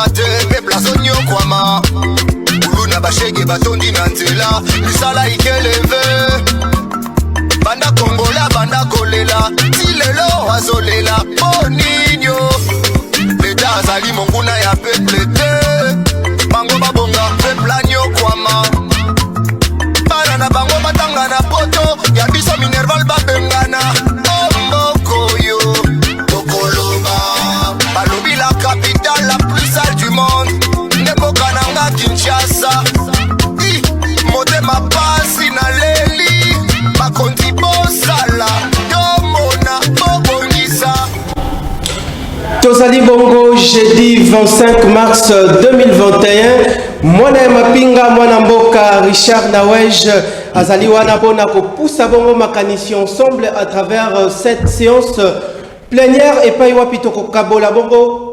te peuple azonyo kwama uluna bashege batondi na nzela misala ikeleve banda kongola banda kolela tilelo azolela poninyo leta azali monguna ya peuple te bango babonga peuple anyokwama bana na bango batanga na poto ya biso minerval babengana ombokoyo tokoloba balobi la capitale la plus sale du monde nebokananga Kinshasa motema pasi na leli bakonzi bosala tomona bobongisa. Tozali bongo jeudi 25 mars 2021 mwana mapinga mwana mboka Richard Nawej azali wana pona ko poussa bongo makanisi ensemble à travers cette séance plénière et pas wapi toko kabola bongo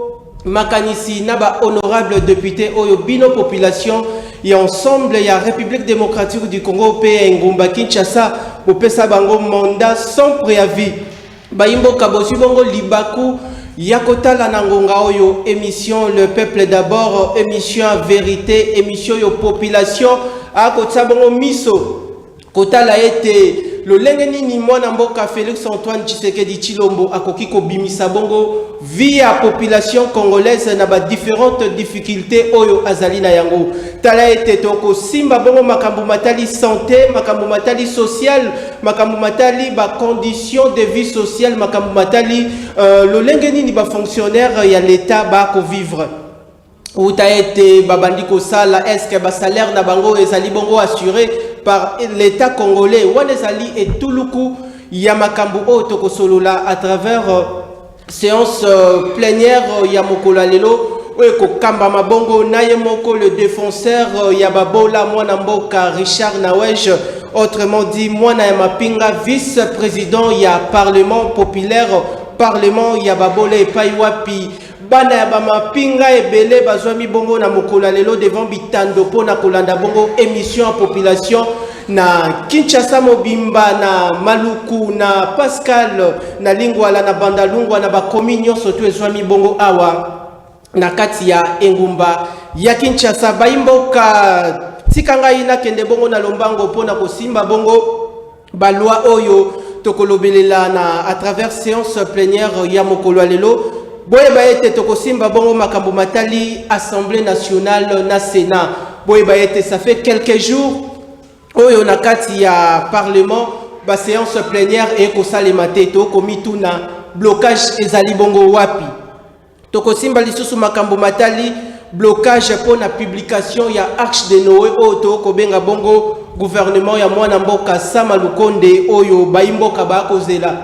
makanisi naba honorable député oyo bino population et ensemble ya République démocratique du Congo pe ngumba Kinshasa opesa bango mandat sans préavis bayimbo kabosi bongo libaku Yakotala Nangonga oyo émission Le Peuple d'abord, émission vérité, émission yo population, à Kotsabongo Miso. Kotala été le lengeni ni mwana mboka Félix Antoine Tshisekedi Chilombo akokiko bimisa bongo via population congolaise na ba différentes difficultés oyo azali na yango. Tala été toko simba bongo makambo matali santé, makambo matali social, makambo matali ba conditions de vie sociale, makambo matali le lengeni ni ba fonctionnaire ya l'état ba ko vivre. Ou ta été babandiko sala est-ce que ba salaire na bango ezali bongo assuré par l'état congolais wanezali et tuluku ya makambo o toko solola à travers séance plénière ya mokola lelo eko kamba mabongo naye moko le défenseur ya babola mwana mboka Richard Nawej autrement dit mwana ya mapinga vice-président ya parlement populaire parlement ya babola epai wapi bana ya bamapinga ebele bazwami bongo na mokola lelo devant bitando pona kolanda bongo émission en population na Kinshasa mobimba na Maluku na Pascal na Lingwala na Bandalungwa na bakominyo surtout ezwami bongo awa na kati ya engumba ya Kinshasa baimboka tikanga ina kende bongo na lombango pona kosimba bongo balwa oyo tokolobelela na à travers séance plénière ya mokolo lelo boye baete tokosimba bongo makambo matali Assemblée nationale na Sénat boye baete ça fait quelques jours oyo na kati ya parlement ba séance plénière et ko salemate to komituna blocage ezali bongo wapi tokosimba lisusu makambo matali blocage pour la publication ya Arche de Noé oyo ko benga bongo gouvernement ya mwana mboka Sama Lukonde oyo baimboka ba kozela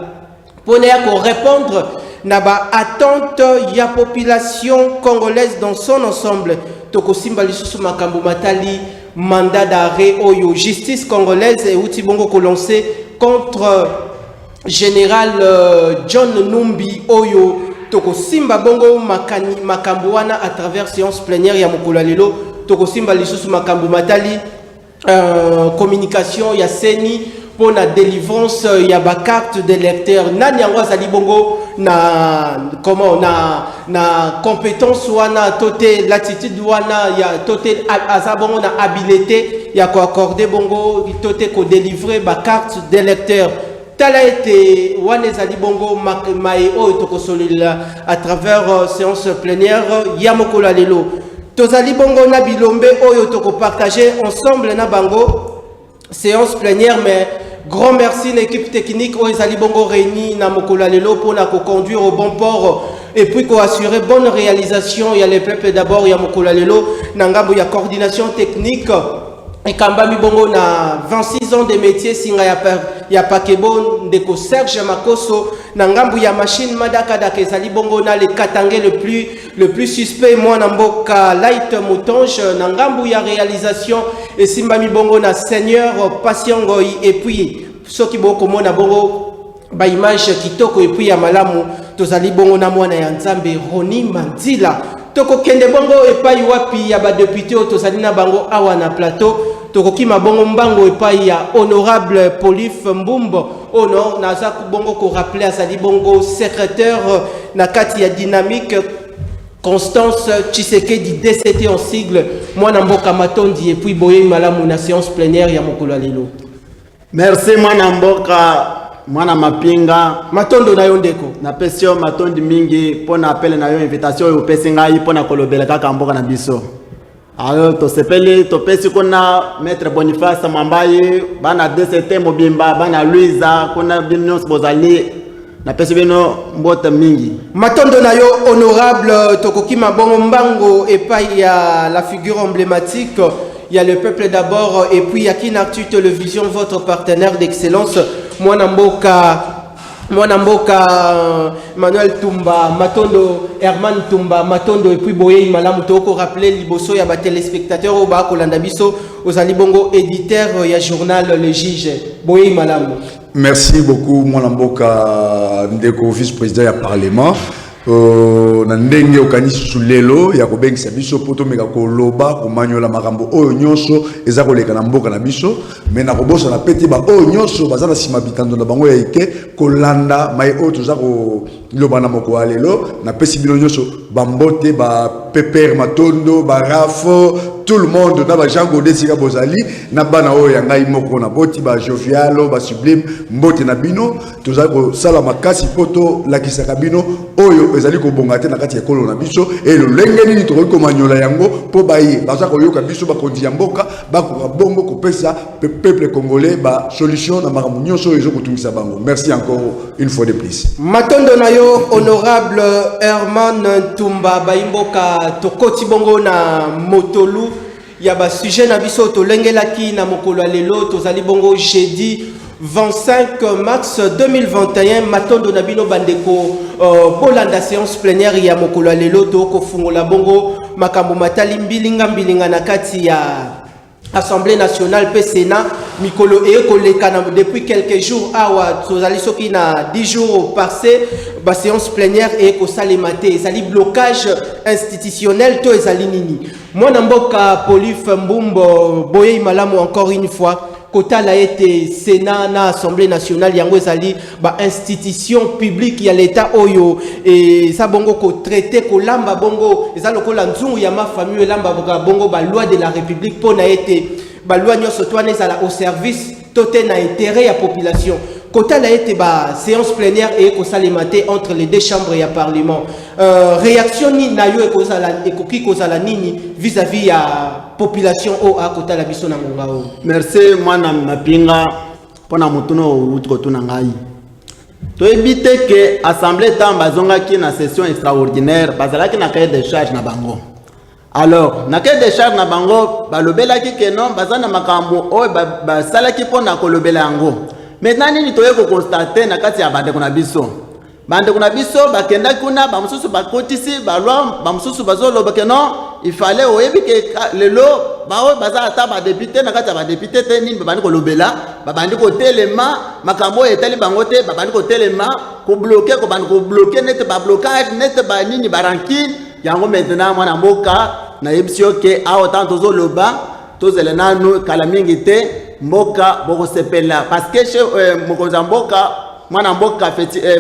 pona ya ko répondre na ba attente ya population congolaise dans son ensemble tokosimba lisusu makambo matali mandat d'arrêt oyo justice congolaise et outi bongo ko lancer contre général John Numbi oyo tokosimba bongo makani makambo wana à travers séance plénière ya mokolo lelo tokosimba lisusu makambo matali communication ya seni pour la délivrance ya ba carte d'électeur nani yango azali bongo na comment na compétence wana toté l'attitude wana ya toté azabongo na habilité ya ko accorder bongo toté ko délivrer ba carte d'électeur tala été wana ezali bongo mai oyo tokosolela à travers séance plénière ya mokolo lelo tozali bongo na bilombe oyo toko partager ensemble na bango séance plénière mais grand merci l'équipe technique oyo ezali bongo réunie na mokolo lelo pour la conduire au bon port et puis ko assurer bonne réalisation ya les peuples d'abord ya mokolo lelo na ngambo ya coordination technique et kambami bongo na 26 ans de métier singa ya pakebo ndeko Serge Makoso na ngambu ya machine madaka da kezali bongo na le katangé le plus suspect mwana mboka Light Moutonge na ngambu ya réalisation et simbami bongo na Seigneur Patiengoi et puis soki boko mona bongo ba image kitoko et puis ya malamu tozali bongo na mwana ya Nzambe Roni Mandila toko kende bongo epai wapi ya ba député tozali na bango awa na plateau tokoki mabongo mbango epai ya honorable Polif Mbumbo ono naza bongo ko rappeler azali bongo secrétaire na kati ya dynamique Constance Tshisekedi DCT en sigle Mwana Mboka Matondi et puis Boye Malamu na séance plénière ya mokolo lelo. Merci Mwana Mboka Mwana Mapinga Matondo na yo ndeko na pesio matondi mingi pona appel na yo invitation yo pesi ngai pona kolobela kaka mboka na biso. Alors to sepeli to pesi kona maître Boniface Mambaye bana DCT Mobimba bana Luiza kona bino bozali na pesi bino mbota mingi. Matondo na yo honorable Tokoki Mabongo Mbango et pas il y a la figure emblématique. Il y a le peuple d'abord et puis il y a Kinactu Télévision, votre partenaire d'excellence. Mwana Mboka Manuel Tumba, Matondo, Herman Tumba, Matondo et puis Boye Malamu Toko rappeler liboso ya ba téléspectateurs au ba kolanda biso aux alibongo éditeur ya journal Le Juge. Boye Malamu. Merci beaucoup Mwana Mboka ndeko vice-président ya parlement. Na ndenge okanisi sulelo ya kobengisa biso poto meka koloba komanyola makambo oyo nyonso eza koleka na mboka na biso me na kobosa na peti ba oyo nyonso baza na sima bitando na bango ya ike kolanda mai oyo toza koloba na moko ya lelo na pesi bino nyonso bambote ba Pepper Matondo ba Rafo tout le monde na ba Jean Godé sika bozali na bana oyo ya ngai moko na boti ba Jovialo ba Sublime mbote na bino toza ko sala makasi poto la kisaka bino oyo ezali ko bongate na kati ya kolo na biso et le lengeni ni to ko manyola yango po baye baza ko yoka biso ba kondi ya mboka ba ko bongo ko pesa peuple congolais ba solution na makambo nyonso ezo ko tungisa bango. Merci encore une fois de plus. Matondo na yo honorable Herman Tumba Baimboka tokoti bongo na Motolu ya ba sujet na biso to lengelaki na mokolo lelo tozali bongo jeudi 25 mars 2021 Matondo na bino bandeko bolanda séance plénière ya mokolo lelo to ko fungola bongo makambo matali mbilinga na kati ya Assemblée nationale pe Sénat mikolo e koleka depuis quelques jours awa tozali soki na 10 jours passé ba séance plénière et ko salemate ezali blocage institutionnel to ezali nini Mwana Mboka Polif Mbumbo Boye Malamu encore une fois Kota la été Sénat na Assemblée nationale yango ezali ba institution publique ya l'état oyo et ça bongo ko traité ko lamba bongo ezalo ko la nzungu ya ma famille lamba bongo ba loi de la République pour na été ba loi nyoso twana ezala au service toté na intérêt ya population. Kota la été ba séance plénière et ko salemate entre les deux chambres ya parlement. Réaction ni na yo ekoki kozala nini vis-à-vis ya population o a kota la biso na ngao. Merci Mwana Mapinga pona mutuno utiko tuna ngai. To éviter que assemblée tamba zonga ki na session extraordinaire bazala ki na cahier de charge na bango. Alors, na cahier de charge na bango balobela ki ke non bazana makambo o ba sala ki pona kolobela yango. Maintenant nini toye ko constater na kati ya bande kuna biso. Bande kuna biso bakenda kuna ba mususu bakotisi ba loi ba mususu bazoloba ke non il fallait oyebi ke lelo bao baza ata ba député na kati ba député te nini babandi ko lobela babandi ko telema makambo etali bango te babandi ko telema ko bloquer ko bandi ko bloquer net ba blocage net ba nini ba rankine yango maintenant Mwana Mboka na yebisio ke a autant tozoloba tozelena no kala mingi te mboka boko sepela parce que chez mokonza mboka Mwana Mboka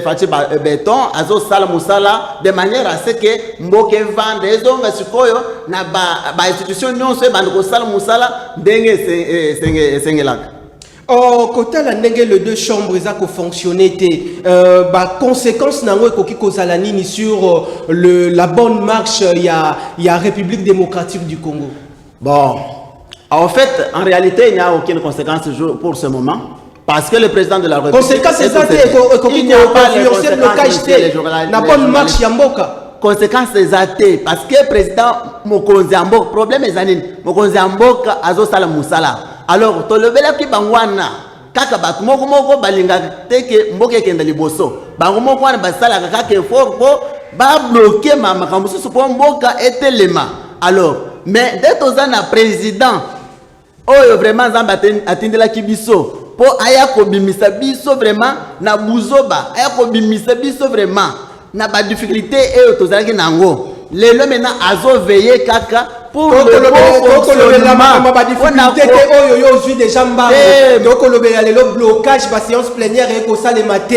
fati béton azo sala musala de manière à ce que mboke vende ezonga sikoyo na ba institution nyonso bandi ko sala musala ndenge sengelaka. Oh, kota la ndenge les deux chambres za ko fonctionner té ba conséquence nango ekoki kozala nini sur la bonne marche ya République démocratique du Congo. Bon, en fait en réalité il n'y a aucune conséquence pour ce moment. Parce que le président de la République... Conséquence, c'est ça, il n'y a pas de blocage, la bonne marche Yamboka. Conséquence, c'est ça, parce que le président Mokonzi Mboka, problème est ça, Mokonzi Mboka azo sala musala. Alors, to lebela ki bangwana, kaka bat moko balinga teke mboka kenda liboso. Bango moko wana basala kaka effort ko ba bloquer makambo susu po mboka etelema. Alors, mais dès tozana président, oyo vraiment zamba atindela ki biso. Po aya ko bimisa biso vraiment na buzoba aya ko bimisa biso vraiment na ba difficulté et tozalaki nango lelo maintenant azo veiller kaka pour le bon fonctionnement ba difficulté oyo yo déjà mbango donc le blocage ba séance plénière et ko salemate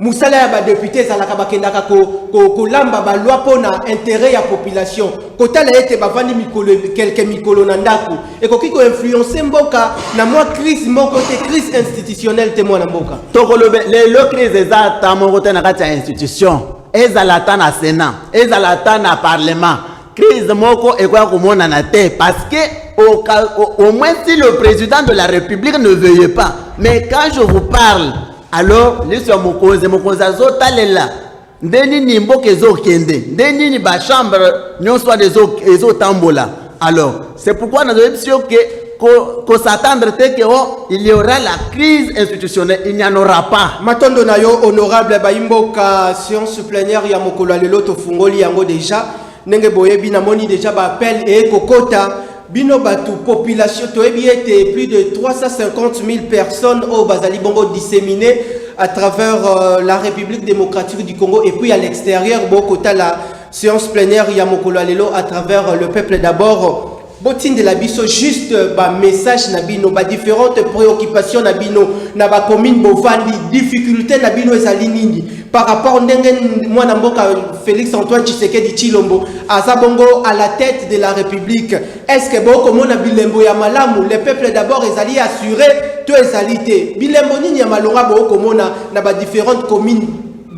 musala ya ba député zalaka bakendaka ko lamba ba loi pona intérêt ya population kotala ete bavandi mikolo quelques mikolo na ndako et ko kiko influencer mboka na moi crise moko te crise institutionnelle te mwana mboka tokolobe le crise eza ta moko te na kati ya institution ezalata na Sénat ezalata na parlement crise moko ekoya komonana te parce que au moins si le président de la République ne veuille pas mais quand je vous parle alors les sur mokoze azotalela ndeni nimbo kezo kende ndeni ni ba chambre nyonso des tambola alors c'est pourquoi nous avons que s'attendre que il y aura la crise institutionnelle il n'y en aura pas matondo na yo honorable baimboka séance plénière ya mokolo lelo to fungoli yango déjà nenge boyebi na moni déjà ba appel et kokota bino batu population toyebi était plus de 350 000 personnes au Bazali Bongo disséminées à travers la République démocratique du Congo et puis à l'extérieur bokota la séance plénière ya mokolo lelo à travers le peuple d'abord Botine de la biso juste ba message na bino ba différentes préoccupations na bino na ba commune bovandi difficulté na bino ezali nini par rapport ndenge mwana mboka Félix Antoine Tshisekedi Tshilombo azabongo à la tête de la République est-ce que boko mona bilembo ya malamu le peuple d'abord ezali assuré to ezali te bilembo nini ya malonga boko mona na ba différentes communes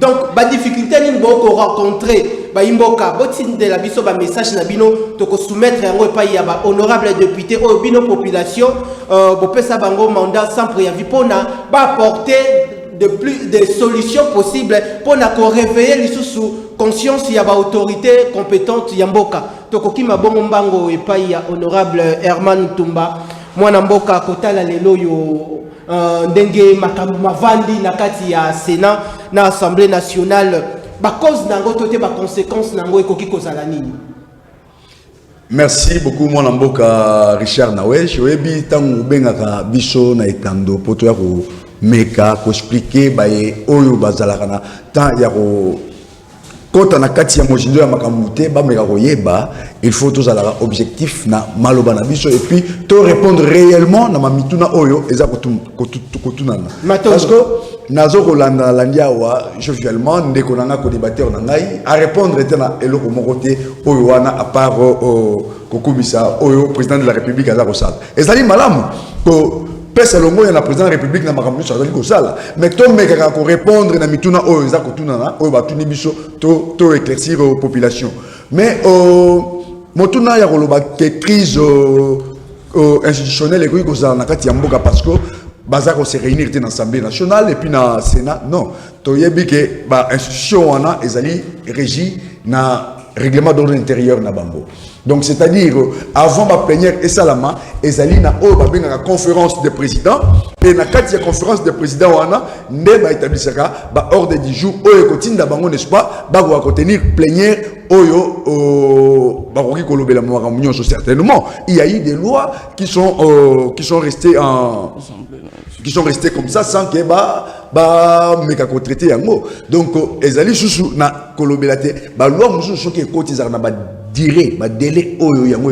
donc ba difficulté nini boko rencontrer Baimboka, botine de la biso ba message na bino toko soumettre yango pa ya ba honorable député au bino population bopesa bango mandat sans préavis pona ba apporter de solutions possibles pona ko réveiller lisusu conscience ya ba autorité compétente ya mboka toko kima bongo mbango e pa ya honorable Herman Tumba mwana mboka kotala lelo yo ndenge makambo mavandi na kati ya Sénat na Assemblée nationale ba cause nango tote ba conséquence nango ekoki kozala nini. Merci beaucoup mon mboka Richard Nawej oyebi tangu bengaka biso na etando poto ya ko meka ko expliquer ba oyo bazalaka na temps ya ko kota na kati ya mojindo ya makamute ba meka ko yeba il faut tous ala objectif na maloba na biso et puis to répondre réellement na mamituna oyo eza kotunana parce que nazo kolanda landia wa jovialement ndeko nanga ko débatteur na ngai à répondre tena eloko moko te oyo wana à part kokumisa oyo président de la République aza kosala ezali malamu ko pesa longo ya na président de la République na makambo so azali kosala mais to meka ko répondre na mituna oyo eza kotunana oyo batuni biso to éclaircir population mais motuna ya koloba ke crise institutionnelle ekoki kozala na kati ya mboka parce que bazako se réunir dans l'Assemblée nationale et puis dans le Sénat non toyebi ke ba institution wana ezali régie na règlement d'ordre intérieur na bango donc c'est-à-dire avant ma plénière et salama ezali na o ba benga conférence des présidents et na kati ya conférence des présidents wana nde ba établissaka ba ordre du jour oyo kotinda bango n'est-ce pas ba ko tenir plénière oyo ba ko kolobela makambo nyonso certainement il y a eu des lois qui sont restés comme ça sans que meka ko traiter yango donc ezali susu na kolobela te ba loi musu soki ekotizaka na ba dire ba délai oyo yango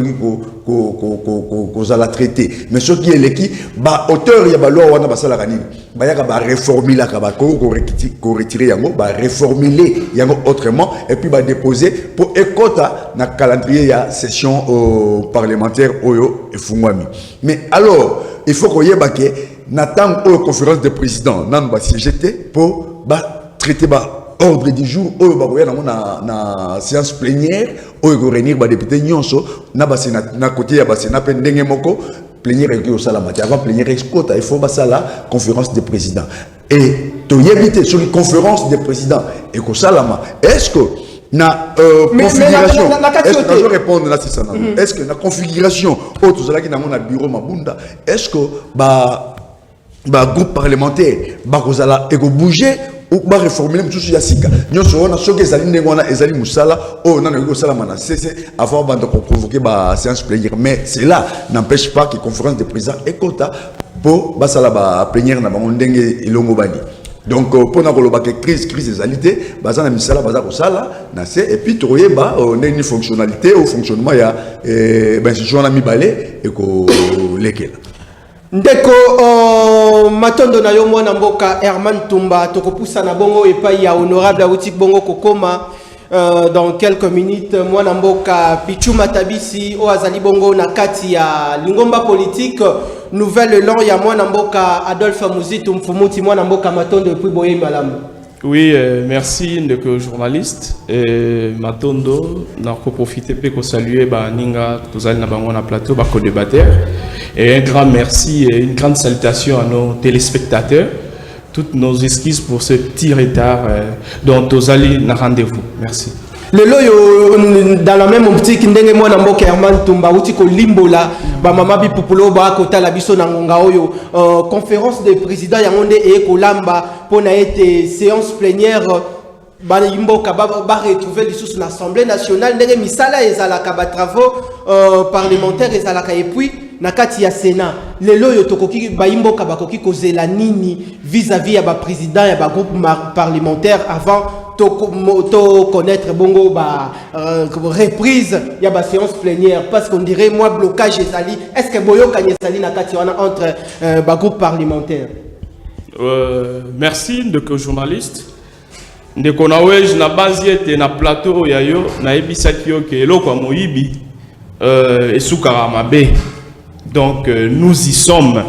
ko za la traiter mais ce qui est leki ba auteur ya ba loi wana basala kanini ba yaka ba réformer la ka ko retirer yango ba réformuler yango autrement et puis ba déposer pour ekota na calendrier ya session parlementaire oyo efungwami mais alors il faut qu'on yeba ke n'attend aux conférences des présidents nan ba CGT pour ba traiter ba ordre du jour oyo ba koya na séance plénière oyo ko réunir ba député nyonso na ba sénat na côté ya ba sénat pe ndenge moko plénière et au sala mati avant plénière escota il faut ba sala conférence des présidents et to yebité sur une conférence des présidents et ko salama est-ce que na configuration est-ce que je répondre là c'est ça est-ce que la configuration autre zalaki na mon bureau mabunda est-ce que groupe parlementaire bakozala eko bouger ou ba réformer tout ya sika nyonso wana soki ezali ndenge wana ezali musala o nana eko sala mana cesse avant bande ko convoquer ba séance plénière mais cela n'empêche pas que conférence des présidents ekota pour basala ba plénière na bango ndenge ilongo bani donc pour na koloba que crise ezalité bazana misala baza ko sala na c'est et puis toyeba ndenge fonctionnalité au fonctionnement ya ben institution na mibale eko lekela ndeko matondo na yo mwana mboka Herman Tumba tokopusa na bongo epai ya honorable Autik Bongo Kokoma dans quelques minutes mwana mboka Pichu Matabisi o azali bongo na kati ya lingomba politique nouvelle élan ya mwana mboka Adolphe Muzitu Mfumuti mwana mboka matondo et puis boye malamu. Oui, merci de journaliste Matondo n'a profité pour saluer Ninga Tozali na bango na plateau ba co-débatteur et un grand merci et une grande salutation à nos téléspectateurs. Toutes nos excuses pour ce petit retard dont Tozali na rendez-vous. Merci. Le loyo dans la même optique ndenge mwana mboka Herman Tumba uti ko limbola ba mama bi populo ba kota la biso na ngonga oyo conférence des présidents ya monde et kolamba pona été séance plénière ba mboka ba retrouver lisusu na Assemblée nationale ndenge misala ezalaka ba travaux parlementaires ezalaka et puis na kati ya Sénat le loyo tokoki ba mboka bakoki kozela nini vis-à-vis ya ba président ya ba groupe parlementaire avant to connaître bongo ba reprise ya ba séance plénière parce qu'on dirait moi blocage ezali est-ce que boyo kanyesali na kati wana entre ba groupe parlementaire. Merci de que journaliste de konawej na base était na plateau ya yo na ebisaki yo ke eloko ya moyibi esukara mabe donc nous y sommes.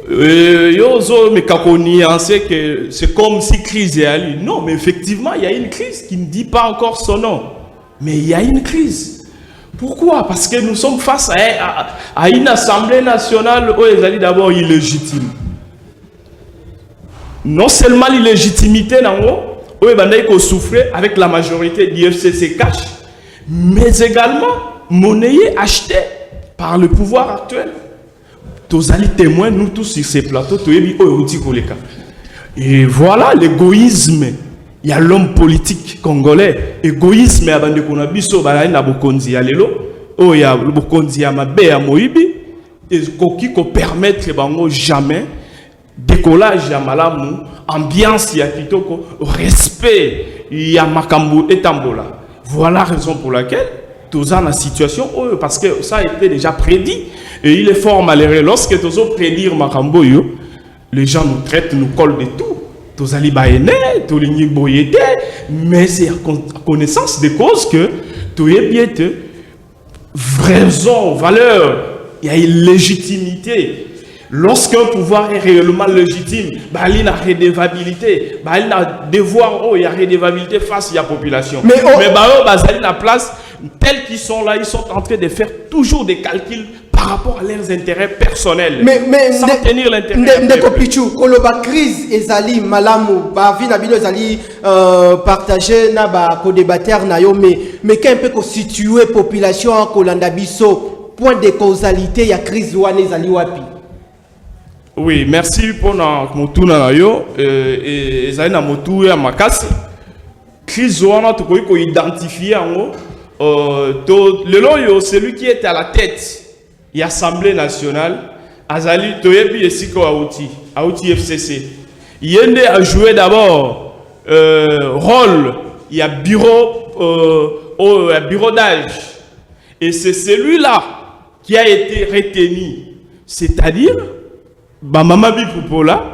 Mais quand on y sait que c'est comme si crise est allée. Non, mais effectivement, il y a une crise qui ne dit pas encore son nom. Mais il y a une crise. Pourquoi? Parce que nous sommes face à une assemblée nationale où elle est d'abord illégitime. Non seulement l'illégitimité, où elle souffrait avec la majorité du FCC cash, mais également monnaie achetée par le pouvoir actuel. Tous les témoins, nous tous sur ces plateaux, et voilà l'égoïsme. Il y a l'homme politique congolais. Égoïsme, avant de qu'on a biso, il y a Bokonzi Alelo, il y a Bokonzi Amabe à Moïbi, et qui peut permettre jamais décollage à Malamu, ambiance ya kitoko, respect ya Makambo et Tambola. Voilà la raison pour laquelle tous en la situation, parce que ça a été déjà prédit. Et il est fort malheureux. Lorsque tu os prédire Makambo, les gens nous traitent, nous collent de tout. Tu as baïné, tu as boyété, mais c'est à connaissance de cause que tu es bien raison, valeur, il y a une légitimité. Lorsqu'un pouvoir est réellement légitime, il y a redevabilité, il y a devoir, il y a redevabilité face à la population. Mais la place, tels qu'ils sont là, ils sont en train de faire toujours des calculs par rapport à leurs intérêts personnels. Mais sans tenir l'intérêt. Ndeko Pichu, koloba crise ezali malamu, ba vi na bino ezali partager na ba co-débatteur na yo mais qu'un peu ko situer population en kolanda biso point de causalité ya crise wana ezali wapi? Oui, merci pour na motuna na yo et ezali na motu ya makasi. Crise wana to ko identifier ngo le loyo celui qui était à la tête de l'Assemblée nationale, Azali Toyebi et Siko Aouti FCC. Yende a joué d'abord rôle, il y a bureau d'âge. Et c'est celui-là qui a été retenu. C'est-à-dire, Mama Bipoupola,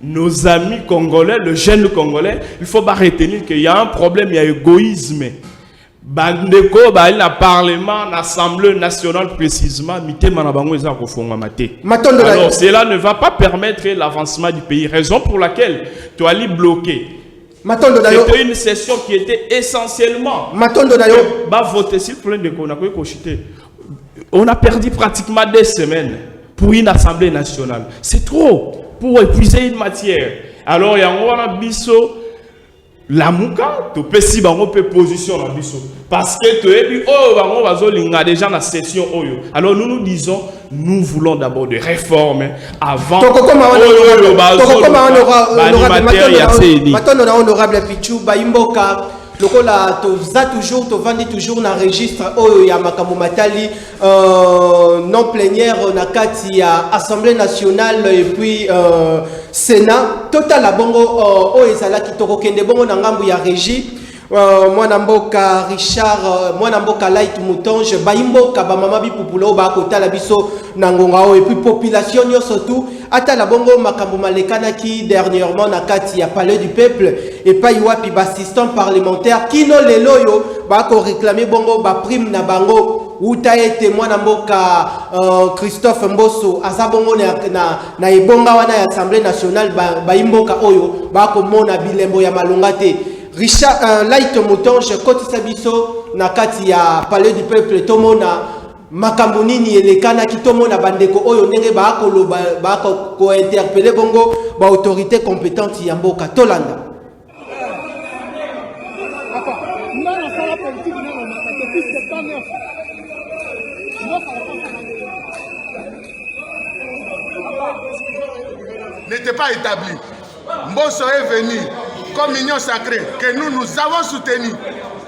nos amis congolais, le jeune congolais, il faut pas retenir qu'il y a un problème, il y a égoïsme. Bandeko le parlement, l'Assemblée nationale précisément, alors cela ne va pas permettre l'avancement du pays. Raison pour laquelle tu as bloqué. C'était une session qui était essentiellement voter sur le problème de on a perdu pratiquement des semaines pour une Assemblée nationale. C'est trop pour épuiser une matière. Alors il y a un biso. La mouka, tu peux si bango peut position la biso parce que tu es dit oh bango bazolinga déjà na session oyo. Alors nous disons nous voulons d'abord des réformes avant maintenant honorable Pichu Baimboka lokola toza toujours to vandi toujours na registre oyo ya makambo matali non plénière na kati ya Assemblée nationale et puis Sénat total la bongo oyo ezala kitoko kende bongo na ngambu ya régie mwana mboka Richard mwana mboka Light Moutonge baimboka ba mama bipupulo ba kotala biso nangonga o et puis population yo surtout ata la bongo makambo malekana ki dernièrement na kati ya palais du peuple et pas wapi ba assistant parlementaire kino lelo yo ba ko réclamer bongo ba prime na bango uta ete mwana mboka Christophe Mboso azabongo na ebonga wana ya Assemblée nationale baimboka oyo ba ko mona bilembo ya malonga te Richard Light Moutonge kotisa biso na kati ya palais du peuple tomona makambo nini elekana ki tomona bandeko oyo ndenge ba ko interpeller bongo ba autorité compétente ya mboka tolanda n'était pas établi. Mboso est venu comme union sacrée que nous avons soutenu.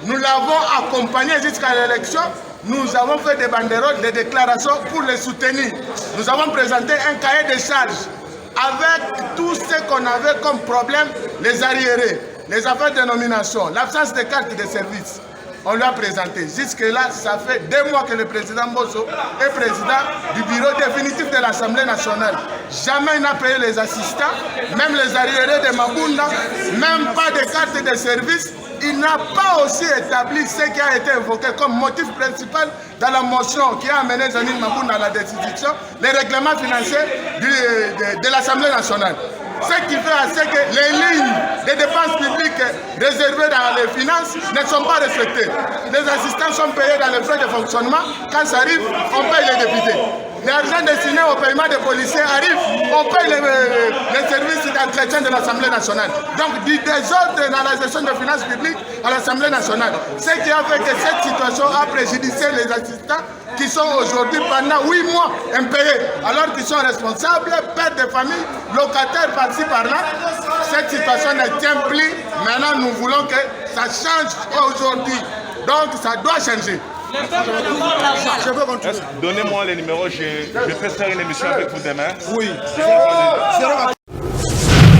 Nous l'avons accompagné jusqu'à l'élection. Nous avons fait des banderoles, des déclarations pour les soutenir. Nous avons présenté un cahier de charges avec tout ce qu'on avait comme problème, les arriérés, les affaires de nomination, l'absence de carte de service. On lui a présenté. Jusque-là, ça fait 2 mois que le président Mboso est président du bureau définitif de l'Assemblée nationale. Jamais il n'a payé les assistants, même les arriérés de Mabunda, même pas de carte de service. Il n'a pas aussi établi ce qui a été évoqué comme motif principal dans la motion qui a amené Janine Mabunda à la destitution, les règlements financiers de l'Assemblée nationale. Ce qui fait à ce que les lignes de dépenses publiques réservées dans les finances ne sont pas respectées. Les assistants sont payés dans les frais de fonctionnement. Quand ça arrive, on paye les députés. L'argent destiné au paiement des policiers arrive, on paye les services d'entretien de l'Assemblée nationale. Donc, du désordre dans la gestion des finances publiques à l'Assemblée nationale. Ce qui a fait que cette situation a préjudicié les assistants qui sont aujourd'hui pendant 8 mois impayés, alors qu'ils sont responsables, pères de famille, locataires par-ci par-là. Cette situation ne tient plus. Maintenant, nous voulons que ça change aujourd'hui. Donc, ça doit changer. Je veux continuer. Donnez-moi les numéros, je peux faire une émission avec vous demain. Oui.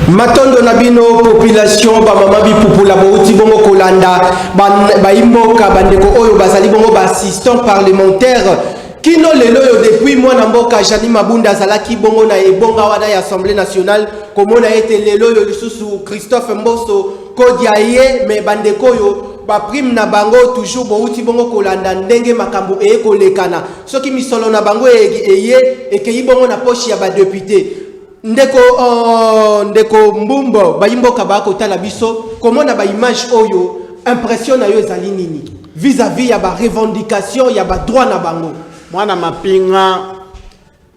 Matondo nabino population ba mama bipupula bouti bongo kolanda ba imboka bandeko oyo bazali bongo ba assistant parlementaire kino lelo yo depuis mwana mboka Janine Mabunda zalaki bongo na ebonga wana ya Assemblée nationale komona ete lelo yo lisusu Christophe Mboso kodia ye me bandeko yo ba prime na bango toujours bouti bongo kolanda ndenge makambo kolekana soki misolo na bango eye ekeyi bongo na poche ya ba député ndeko mbumbo bayimboka ba kotala biso komona ba image oyo impression na yo ezali nini vis-à-vis ya ba revendication ya ba droit na bango mwana mapinga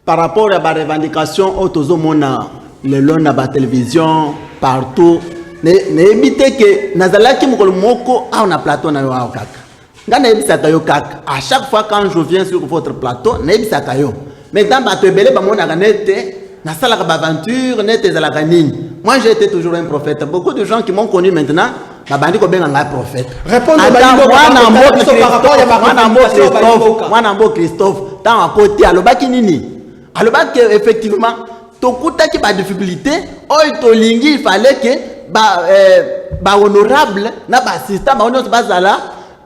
par rapport à ba revendication otozo mona le long na ba télévision partout ne éviter que nazalaki mokolo moko a na plateau na yo a kaka ngana ebisaka yo kaka à chaque fois quand je viens sur votre plateau na ebisaka yo mais dans ba tebele ba mona ganete na sala ba aventure nete za la kanini. Moi j'ai été toujours un prophète. Beaucoup de gens qui m'ont connu maintenant ba bandi ko benga nga prophète. Répondre Mwana mbo Christophe tant apoti alobaki nini? Alobaki effectivement tokuta ki ba difficulté o tolingi il fallait que ba honorable na ba assistant ba onyo bazala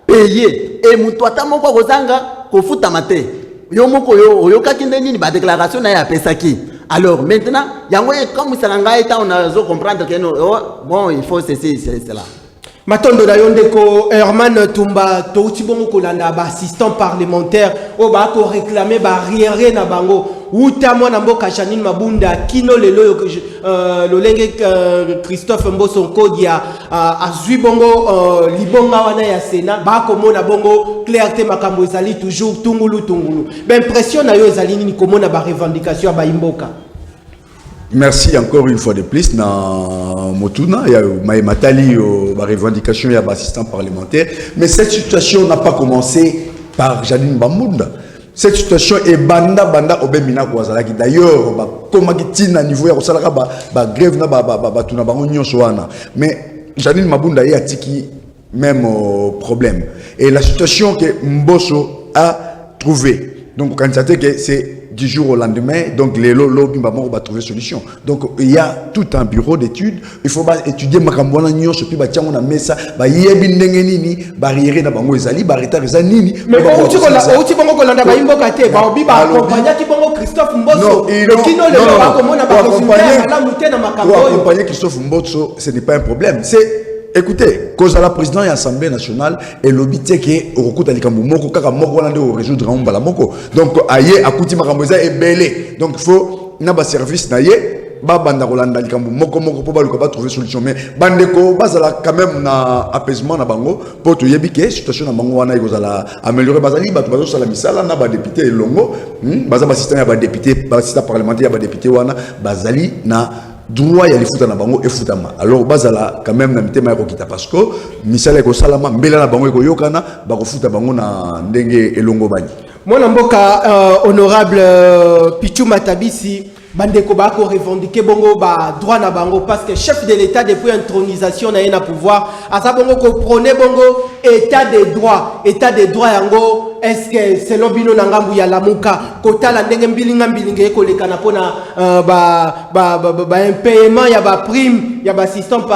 payer et mutu atamoko kozanga kofuta mate. Yo moko yo kaki nini ba déclaration na ya pesaki. Alors maintenant, comme ça on a comprendre que bon, il faut ceci, c'est cela. Matondo na yondeko Herman Tumba touti bongo kolanda ba assistant parlementaire o ba ko réclamer ba arriéré na bango uta mwana mboka Janine Mabunda kino lelo lolenge Christophe Mboso Kodia azui bongo libonga wana ya Sénat ba komona bongo clarté makambo ezali toujours tungulu ben impression na yo ezali nini komona ba revendication ba imboka. Merci encore une fois de plus na Motuna il y a matali ba revendication ya ba assistant parlementaire mais cette situation n'a pas commencé par Janine Mabunda. Cette situation est banda obemina kwazalaki d'ailleurs ba komaki na niveau ya kosalaka ba grève na ba tuna bango nyonso wana mais Janine Mabunda y a tiki même problème et la situation que Mboso a trouvé donc quand ça que c'est du jour au lendemain, donc les lobby va trouver solution. Donc il y a tout un bureau d'études, il faut étudier makambona nyonso puis batiango na mesa ba yebi ndenge nini barrière na bango ezali ba retard eza nini. Mais outi bongo kolanda ba imboka te ba obi ba accompagner ki bongo Christophe Mbosso le kino le ba komona ba consulter la mutena makambo. Pour accompagner Christophe Mbosso, ce n'est pas un problème. C'est écoutez, cause à la présidente de l'Assemblée nationale et l'obité qui est au recours de l'Ikambo Moko, kaka Moko Lande au résoudre un bala Moko. Donc, aïe, akouti makamboza est belé. Donc, il faut, n'a pas service naïe, banda Rolanda l'Ikambo Moko pour pas trouver solution. Mais, bandeko, bazala quand même na apaisement na bango, pour tout yébike, situation na bango wana, ils la améliorer bazali, bato sala misala, na ba député longo, bazaba assistant ya ba député, ba assistant parlementaire ya ba député wana, bazali na droit ya lifuta na bango efutama. Alors bazala quand même na mitema yako kita parce que misala ko salama mbela na bango ko yokana ba ko futa bango na ndenge elongo bani. Mwana mboka honorable Pichu Matabisi bandeko ba ko revendiquer bongo ba droit na bango parce que chef de l'état depuis intronisation na yena pouvoir asa bongo ko prôner bongo état des droits yango. Est-ce que c'est l'obino nangambu ya lamuka kotala ndenge mbilinga mbilinga ko lekana pona un paiement ya ba prime ya ba assistant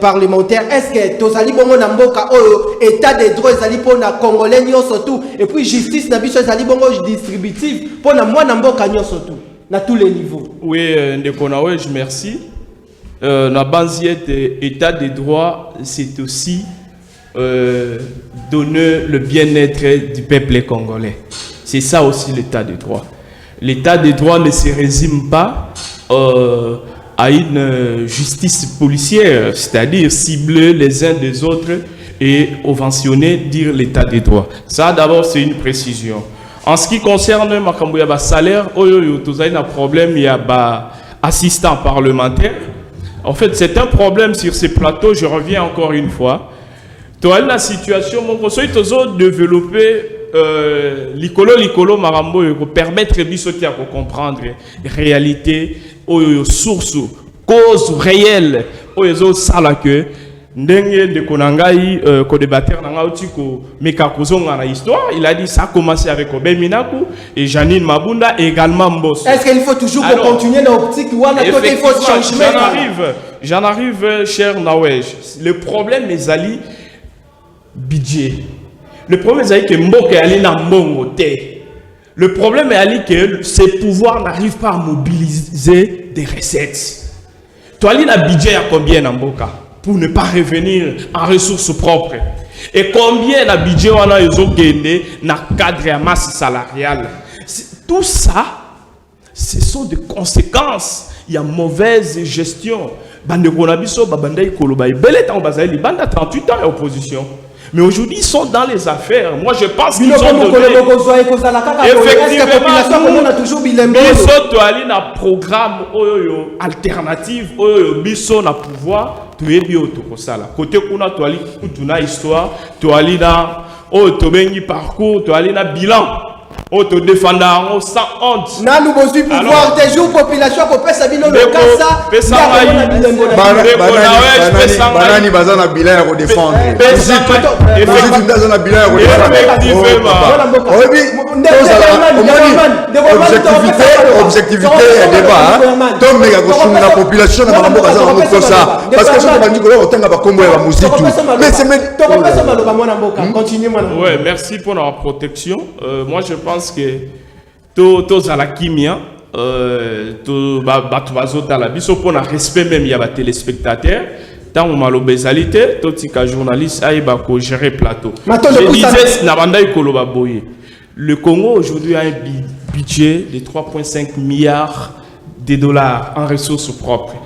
parlementaire. Est-ce que tozali bongo na mboka oyo état des droits ezali pona congolais nyonso tout et puis justice na biso ezali bongo distributive pona mwana mboka nyonso tout na tous les niveaux. Oui, Ndekonawe, je merci. Na banziette état des droits, c'est aussi donner le bien-être du peuple congolais. C'est ça aussi l'état de droit. L'état de droit ne se résume pas à une justice policière, c'est-à-dire cibler les uns des autres et ovensionner, dire l'état de droit. Ça d'abord c'est une précision. En ce qui concerne makambo ya ba salaire, tous a un problème, il y a ba assistant parlementaire. En fait, c'est un problème sur ces plateaux, je reviens encore une fois. Tu as la situation, mon conseil, tu as développé l'icolo marambo pour permettre à comprendre la réalité, aux sources, causes réelles, aux salakeux. Ndenge de Konangai, co-débatteur Nangautiko, Mekakuzonga na histoire, il a dit ça a commencé avec Obel Minaku et Janine Mabunda et également Mbosso. Est-ce qu'il faut toujours continuer dans l'optique ou il faut changer? J'en arrive, cher Nawej. Le problème est Ali budget. Le problème est que Mboka Ali na Mbongo te. Le problème est Ali que ces pouvoirs n'arrivent pas à mobiliser des recettes. Toi, Ali na budget à combien na Mboka? Pour ne pas revenir en ressources propres. Et combien de budget on a gagné dans le cadre de masse salariale. Tout ça, ce sont des conséquences. Il y a mauvaise gestion. Bande Konabiso, Babanda Koloba, Belle temps Bazali, Banda 38 ans et opposition. Mais aujourd'hui, ils sont dans les affaires. Moi, je pense qu'ils ont donné... Effectivement, nous avons un programme alternatif, biso na pouvoir, tu es bio tout ça là. Côté kuna tu ali kuna histoire, tu ali na tu bengi parcours, tu ali na bilan. Auto défendant sans honte. Na nous besoin pouvoir des jours population ko pesa bino le kasa. Banani bazana bilan ya ko défendre. Effectivement bazana bilan ya ko défendre. Objectivité et débat. Donc mais ko sunga la population na mambo bazana ko ça parce que ça bandi ko otanga ba kombo ya musique tout. Mais c'est ouais, merci pour la protection. Moi je pense que tous à la kimia, tous à la biso pour le respect même il y a des téléspectateurs. Tant on a l'obésalité, tous les journalistes aïba ko gérer plateau. Je disais Nabanda Ikoloba Boye. Le Congo aujourd'hui a un budget de 3,5 milliards de dollars en ressources propres.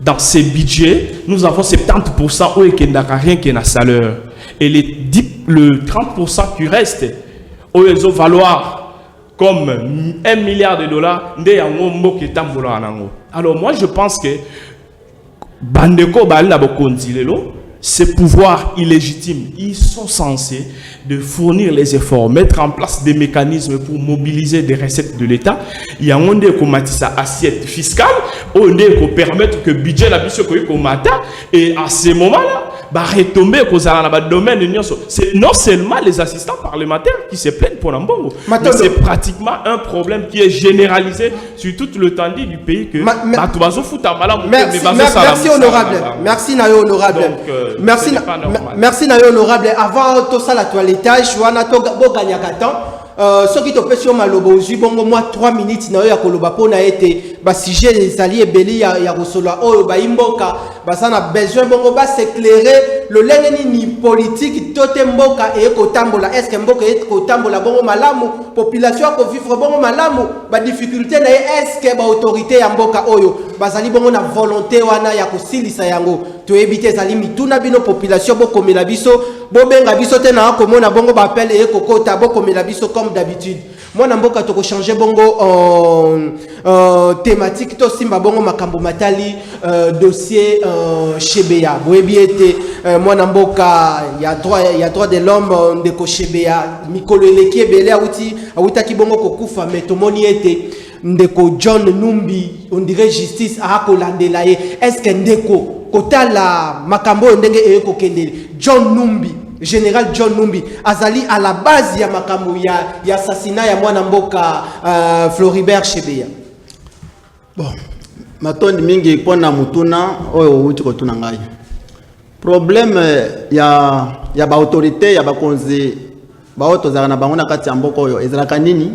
Dans ces budgets, nous avons 70% où il n'y a rien qui est na salaire. Et le 30% qui reste, où ils ont valoir comme 1 milliard de dollars, alors moi je pense que Bandeko ces pouvoirs illégitimes, ils sont censés de fournir les efforts, mettre en place des mécanismes pour mobiliser des recettes de l'État. Il y a un assiette fiscale, on peut permettre que le budget la et à ce moment-là, retomber dans le domaine de c'est non seulement les assistants parlementaires qui se plaignent pour Nambongo, mais c'est pratiquement un problème qui est généralisé sur tout l'étendue du pays que merci honorable. Merci Nayo honorable. Merci Nayo honorable. Avant tout ça la toilettage, wana to gagner temps. Ce qui te fait sur malobo bongo moi 3 minutes na yo ya koloba pona ete ba sujet les alliés beli ya rosola o ba imboka ba sana besoin bongo ba s'éclairer le lengeni ni politique tote mboka e ko tambola est-ce que mboka e ko tambola bongo malamu population ko vivre bongo malamu ba difficulté na est-ce que ba autorité ya mboka oyo bazali bongo na volonté wana ya kosilisa yango to éviter zali mituna bino population bokomela biso bobenga biso te na komona bongo ba appel e kokota bokomela biso comme d'habitude. Moi namboka toko changer bongo thématique to simba bongo makambo matali dossier Chebea boyebi ete moi namboka ya droit de l'homme de ko Chebea mikolo eleki ebele awuta ki bongo kokufa mais tomoni ete ndeko John Numbi on dirait justice a kolandela ye est-ce que ndeko kotala makambo ndenge e ko kendele John Numbi Général John Numbi azali à la base ya makambo ya assassinat ya mwana mboka Floribert Chebea. Bon, matondi mingi pona mutuna oyo uti ko tuna ngai. Problème ya ba autorité ya ba konzi ba auto za na bango na kati ya mboka oyo ezalaka nini?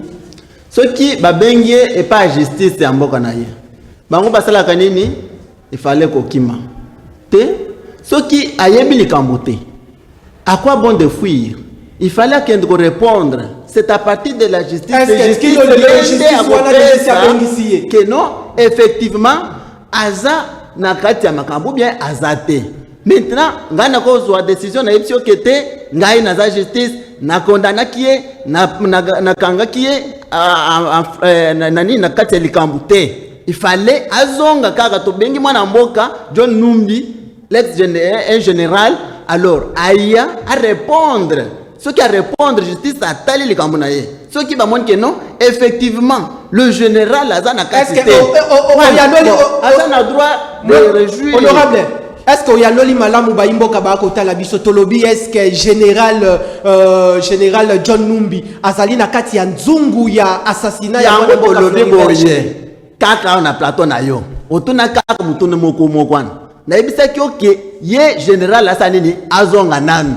Soki ba bengie et pas justice ya mboka na ye. Bango basala kanini? Il fallait ko kima. Te soki ayebi likambote. À quoi bon de fuir? Il fallait qu'il nous répondre. C'est à partir de la justice. Est-ce qu'il y a que non, effectivement, Aza n'a qu'à dire makambo bien Azate. Maintenant, ngana kozwa décision na epsio kete ngai na za justice na condamna kié na kanga kié nani na kati likambute. Il fallait azonga kaka to bengi mwana mboka John Numbi l'ex général. Alors, Aïa à répondre. Ce qui a répondre, justice a tali les Camerounais. Ce qui va montrer que non, effectivement, le général Azana Kassité. Azana a droit de réjouir. Honorable, est-ce qu'il y a l'oli malamu baimbo kabako talabiso tolobi est-ce que général John Numbi azali na kati ya nzungu ya assassinat ya mwana tolobi boye. Kaka on a plateau na yo. Otuna kaka mutune moko mokwana. Na ebisa ki oke ye général asanini azonga nanu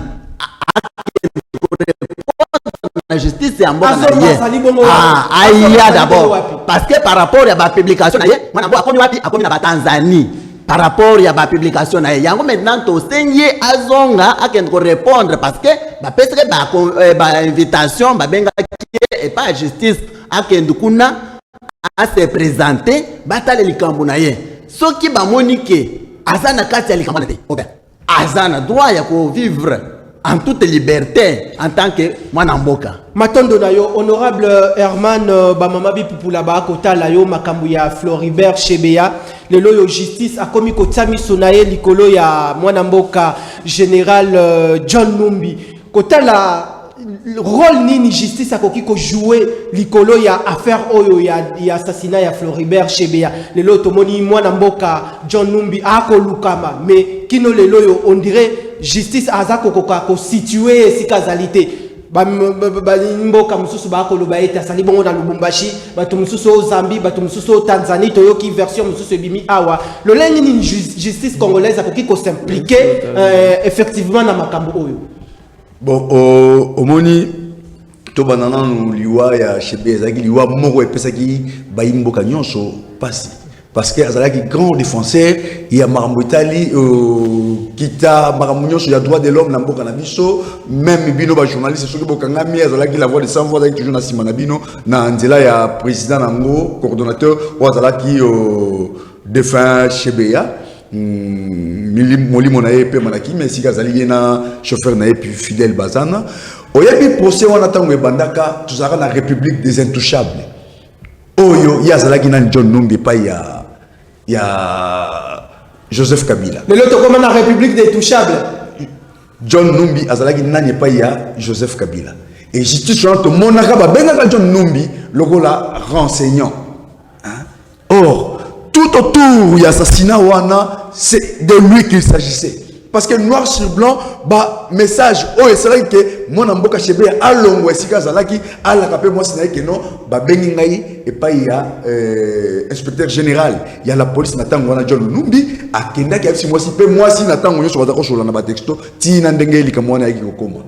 la justice ya mboka na ye aïa d'abord parce que par rapport à la publication na ye mwana mboka akomi wapi akomi na ba Tanzanie par rapport à la publication na ye yango maintenant to senye azonga akende ko répondre parce que ba peseke ba invitation ba benga et pas justice akende kuna à se présenter batale likambo na ye soki ba monike Azana kati ya likambo te. Azana droit ya ko vivre en toute liberté en tant que mwana mboka. Matondo na yo honorable Herman Bamamabi Pupula ba kotala yo makambo ya Floribert Chebea lelo yo justice akomi kotami sonaye likolo ya mwana mboka général John Numbi kotala rôle nini justice akoki ko jouer likolo ya affaire oyo ya assassinat ya Floribert Chebea lelo tomoni mwana mboka John Numbi akolukama mais kino lelo yo on dirait justice azako ko situer sikazalité ba mboka mususu ba koloba ete asali bongo na Lubumbashi bato mususu o Zambie bato mususu o Tanzanie toyoki version mususu ebimi awa le lengi ni justice congolaise akoki ko s'impliquer effectivement na makambo oyo. Bon, au moni, to banana no liwa ya Chebea zaki liwa moko epesaki baimbo kanyonso pasi parce que azalaki grand défenseur ya makambo itali kita makambo nyonso ya droit de l'homme na mboka na biso même bino ba journaliste soki bokangami azalaki la voix de sans voix avec toujours na sima na bino na nzela ya président nango coordonnateur o azalaki défunt Chebea molimo na ye pe manaki mais si kazali na chauffeur na ye puis fidèle bazana oyebi procès wana tango ebandaka tozalaka na république des intouchables oyo yazalaki na John Numbi pa ya Joseph Kabila lelo tokoma na république des intouchables John Numbi azalaki nani pa ya Joseph Kabila et justice wana tomonaka babengaka John Numbi lokola renseignant or tout autour, il y a assassinat wana, c'est de lui qu'il s'agissait. parce que noir sur blanc ba message oh c'est vrai que mon amboka chebe a longo esika zalaki a la capé moi c'est que non ba bengi ngai et pas il y a inspecteur général il y a la police natango na John Numbi akenda ki afisi moi si natango nyoso batako shola na ba texto ti na ndenge lika mwana yaki kokoma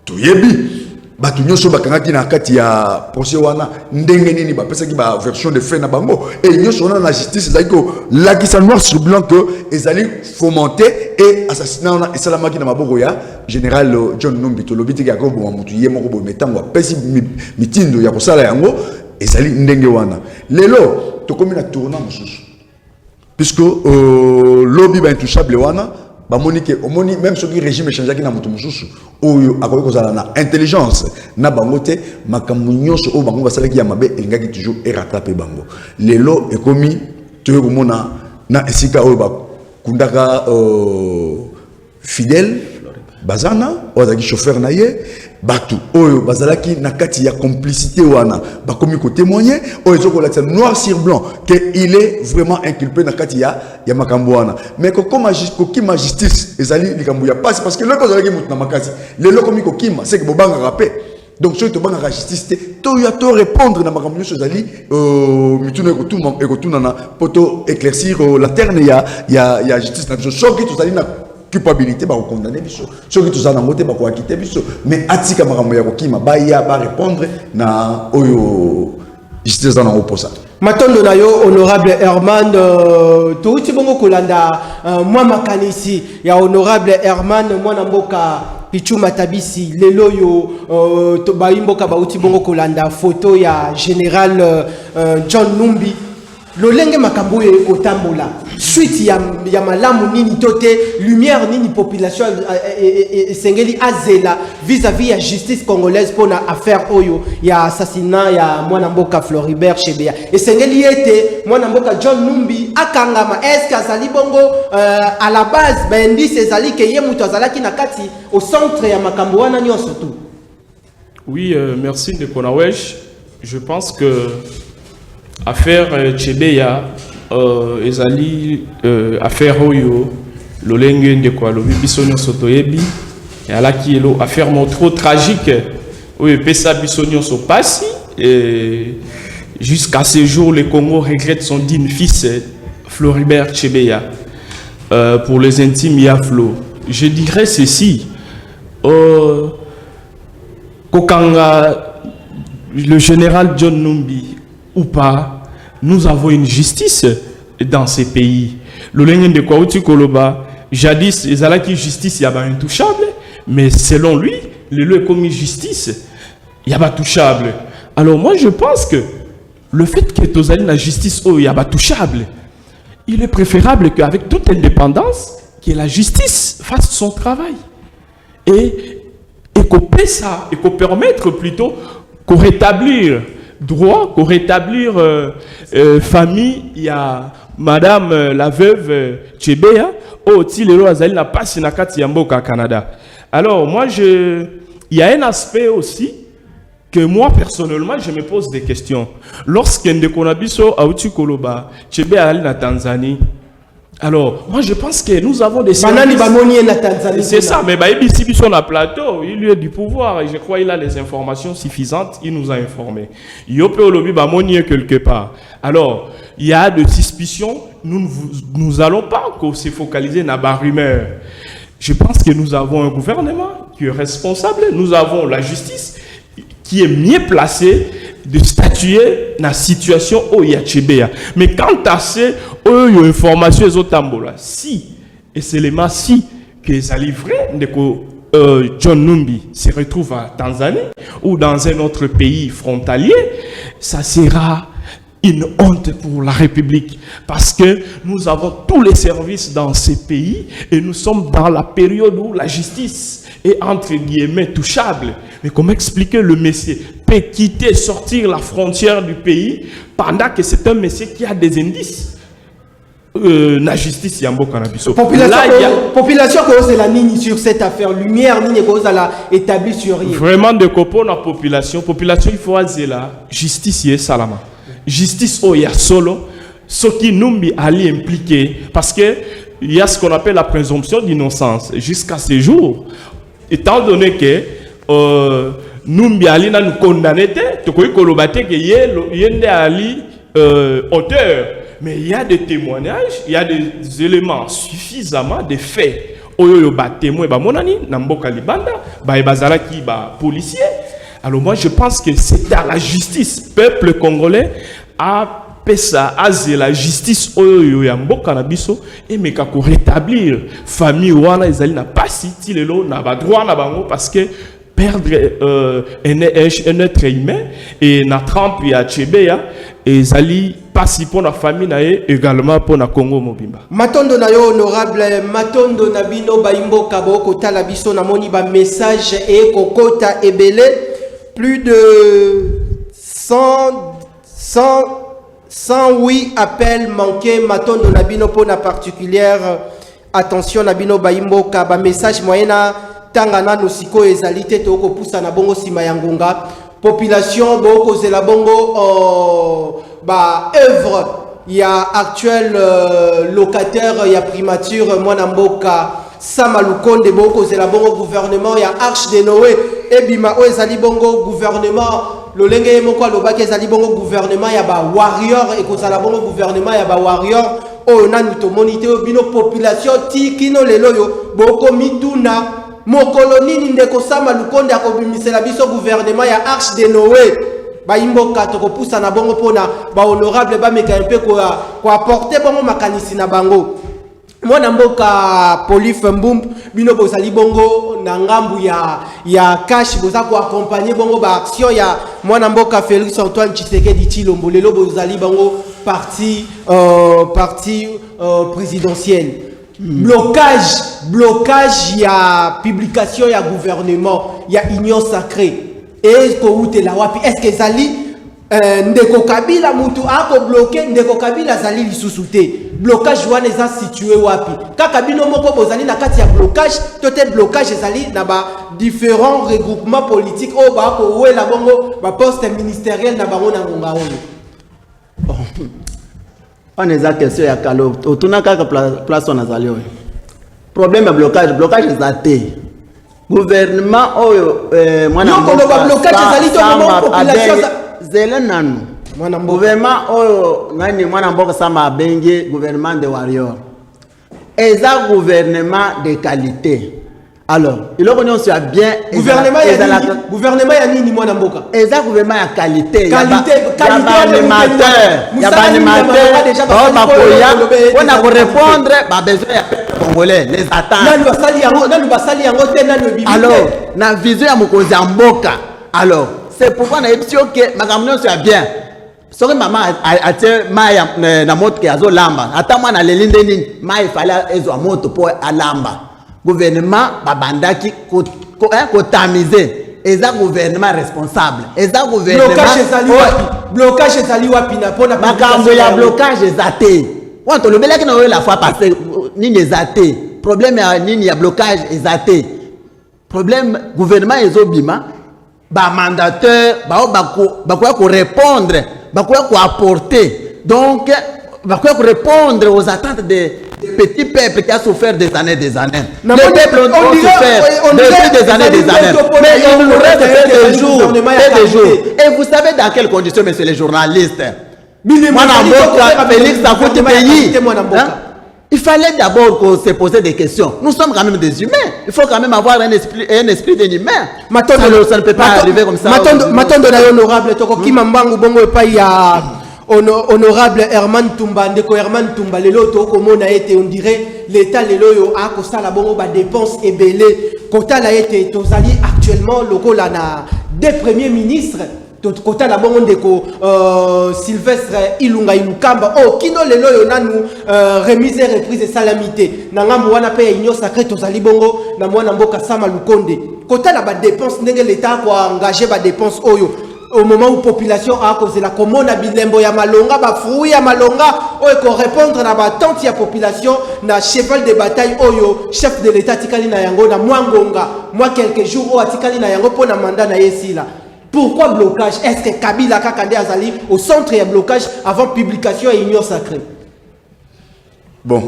to yebi batu nyonso bakangaki na kati ya procès wana ndenge nini bapesa ki ba version de fait na bango et nyonso na justice zaiko lakisa noir sur blanc que ezali fomenter et assassinat wana esalamaki na maboko ya général John Numbi to lobiti ka ko bo mutu ye moko bo metango apesi mitindo ya kosala yango ezali ndenge wana lelo to komi na tournant mosusu puisque lobby ba intouchable wana ba monique omoni même ce qui régime échangeaki na mutu mosusu oyo akoki kozala na intelligence na bango te makambo nyonso oyo bango basalaki ya mabe elingaki toujours erattrape bango lelo ekomi toyo komona na esika oyo bakundaka fidèle bazana ozaki chauffeur na ye batu oyo bazalaki na kati ya complicité wana bakomi ko témoigner oyo ezokolakisa noir sur blanc que il est vraiment inculpé na kati ya makambo wana mais kokoma justice ezali likambo ya passe parce que loko ozalaki mutu na makasi lelo komi kokima c'est que bobanga rapé donc soki tobanga justice te toya to répondre na makambo nyonso ezali mituna ekotuna na poto éclaircir la terne ya justice na biso soki tozali na culpabilité ba condamner biso soki tozana ngote ba ko acquitter biso mais atika makambo ya kokima ba ya ba répondre na oyo justice dans oposa matondo na yo honorable Herman touti bongo kolanda mwa makanisi ya honorable Herman mwana mboka Pichu Matabisi lelo yo to ba imboka ba uti bongo kolanda photo ya général John Numbi lolenge makambo ye kotambola suite ya malamu nini tote lumière nini population sengeli azela vis-à-vis ya justice congolaise pour na affaire oyo ya assassinat ya mwana mboka Floribert Chebeya sengeli ete mwana mboka John Numbi akangama est-ce que azali bongo à la base ba indice ezali ke ye mutu azalaki na kati au centre ya makambo wana nyonso tu. Oui, merci de Konawesh. Je pense que affaire Chebeya ezali affaire oyo lolenge ndeko alobi biso nyonso toyebi alaki elo affaire trop tragique oyo epesa biso nyonso pasi et jusqu'à ce jour le Congo regrette son digne fils Floribert Chebeya. Pour les intimes Yaflo, je dirais ceci kokanga le général John Numbi ou pas, nous avons une justice dans ces pays. Le lenge de Kwauti Koloba, jadis, ils allaient qui justice, il y a pas intouchable, mais selon lui, le lieu commis justice, il y a pas touchable. Alors moi, je pense que le fait que tu aies la justice, oh, il y a pas touchable, il est préférable qu'avec toute indépendance, que la justice fasse son travail. Et qu'on paie ça, et qu'on permettre plutôt qu'on rétablir droit, qu'on rétablir famille, il y a madame la veuve Chebeya, au Tilelo Azali n'a pas sinakati yamboka Canada. Alors moi il y a un aspect aussi que moi personnellement je me pose des questions. Lorsque Ndekonabiso a uti Koloba, Chebeya ali na Tanzanie. Alors, moi je pense que nous avons des services. C'est ça, mais ici, sur le plateau, il lui a du pouvoir et je crois qu'il a les informations suffisantes, il nous a informés. Il y a quelque part. Alors, il y a des suspicions, nous allons pas se focaliser dans la rumeur. Je pense que nous avons un gouvernement qui est responsable, nous avons la justice qui est mieux placée de statuer dans la situation où il y a Chebeya. Mais quant à ces informations, si, et c'est les si, que ça livrait, John Numbi se retrouve à Tanzanie ou dans un autre pays frontalier, ça sera une honte pour la République parce que nous avons tous les services dans ces pays et nous sommes dans la période où la justice est entre guillemets touchable. Mais comment expliquer le monsieur peut quitter, sortir la frontière du pays pendant que c'est un monsieur qui a des indices? La justice yambo cannabis. Population cause la ligne sur cette affaire. Lumière ligne cause la établie sur rien. Vraiment de copo la population. Population il faut azer la justice est salama. Justice o ya solo. Ce qui nous ali impliqué parce que il y a ce qu'on appelle la présomption d'innocence jusqu'à ce jour. Étant donné que nous nous condamnés, auteur. Mais il y a des témoignages, il y a des éléments suffisamment de faits. Témoin policier. Alors moi je pense que c'est à la justice, peuple congolais a pesa aze la justice ya mboka na biso et mais kako rétablir famille wana ezali na pasi ti lelo na ba droit na bango parce que perdre un être humain et na trempe ya Tchebeya ezali pasi pour la famille na également pour na Congo mobimba. Matondo na yo honorable matondo na bino baimboka boko tala biso na moni ba message et kokota ebele plus de 108 appels manqués matondo na bino pour la particulière attention na bino baimboka ba message moyena tangana no siko ezalité to ko poussa na bongo sima ya ngonga population boko zela bongo ba œuvre ya actuel locataire ya primature mwana mboka Samalukonde boko zela bongo gouvernement ya Arche de Noé ebima o ezali bongo gouvernement lolenge moko lobaki ezali bongo gouvernement ya ba warrior et ko zala bongo gouvernement ya ba warrior o nanu to monite bino population ti kino lelo yo boko mituna mokolo nini ndeko Samalukonde akobimisela biso gouvernement ya Arche de Noé ba imboka to ko poussa na bongo pona ba honorable ba meka un peu ko apporter bongo makanisi na bango. Mwana mboka Polife Mbumbu bino bozali bongo na ngambu ya cash boza ko accompagner bongo ba action ya mwana mboka Félix Antoine Tshisekedi Tshilombo lelo bozali bongo parti présidentiel. Blocage ya publication ya gouvernement ya union sacrée. Est-ce que ou te la wapi est-ce que zali ndeko Kabila mutu ako bloqué ndeko Kabila zali lisusuté blocage wana eza situé wapi kaka bino moko bozali na kati ya blocage tote blocage ezali na ba différents regroupements politiques o ba ko wela bongo ba poste ministériel na bango na ngonga oyo on eza question ya kalo otuna kaka place on azali oyo problème ya blocage ezate gouvernement oyo mwana mboka blocage ezali to moment population Zelenanu gouvernement oyo ngani mwana mboka sama bengi gouvernement de warrior eza gouvernement de qualité. Alors il faut qu'on soit bien gouvernement ya nini mwana mboka eza gouvernement ya qualité on a pour répondre ba besoin ya congolais les attentes alors na vision ya mokonzi ya mboka. Alors c'est pourquoi on a dit que ma campagne soit bien. Si maman a tiré Maya na moto qui a zo lamba. Attends moi na lelinde ni Maya fallait ezo moto pour à lamba. Gouvernement babandaki ko tamiser. Eza gouvernement responsable. Eza gouvernement blocage ezali wapi na pona makambo ya blocage ezate. On to lobela ki na la fois passée nini ezate. Problème ya nini ya blocage ezate. Problème gouvernement ezobima ba mandateur ko répondre ko apporter donc ko répondre aux attentes des petits peuples qui a souffert des années les peuples ont souffert des années mais il nous reste des jours et vous savez dans quelles conditions messieurs les journalistes Félix Sakuti pays. Il fallait d'abord se poser des questions. Nous sommes quand même des humains. Il faut quand même avoir un esprit d'un humain. Ça ne peut pas arriver comme ça. Matondo na honorable toko kimambangu bongo epai ya honorable Herman Tumba ndeko Herman Tumba lelo toko mona ete on dirait l'état lelo yo a ko sala bongo ba dépenses ebele kota la ete tozali actuellement lokola na des premiers ministres kota la bongo ndeko Sylvestre Ilunga Ilukamba kino lelo yo nanu remise et reprise salamité na ngambo wana pe union sacrée tozali bongo na mwana mboka Samalukonde kota la ba dépense ndenge l'état ko engager ba dépense oyo au moment où population a causé la commune à bilembo ya malonga ba fruit ya malonga ko répondre na ba tante ya population na cheval de bataille oyo chef de l'état tikali na yango na mwangonga moi quelques jours atikali na yango pona mandat na yesila. Pourquoi blocage? Est-ce que Kabila Kakande Azali au centre de blocage avant publication et union sacrée? Bon,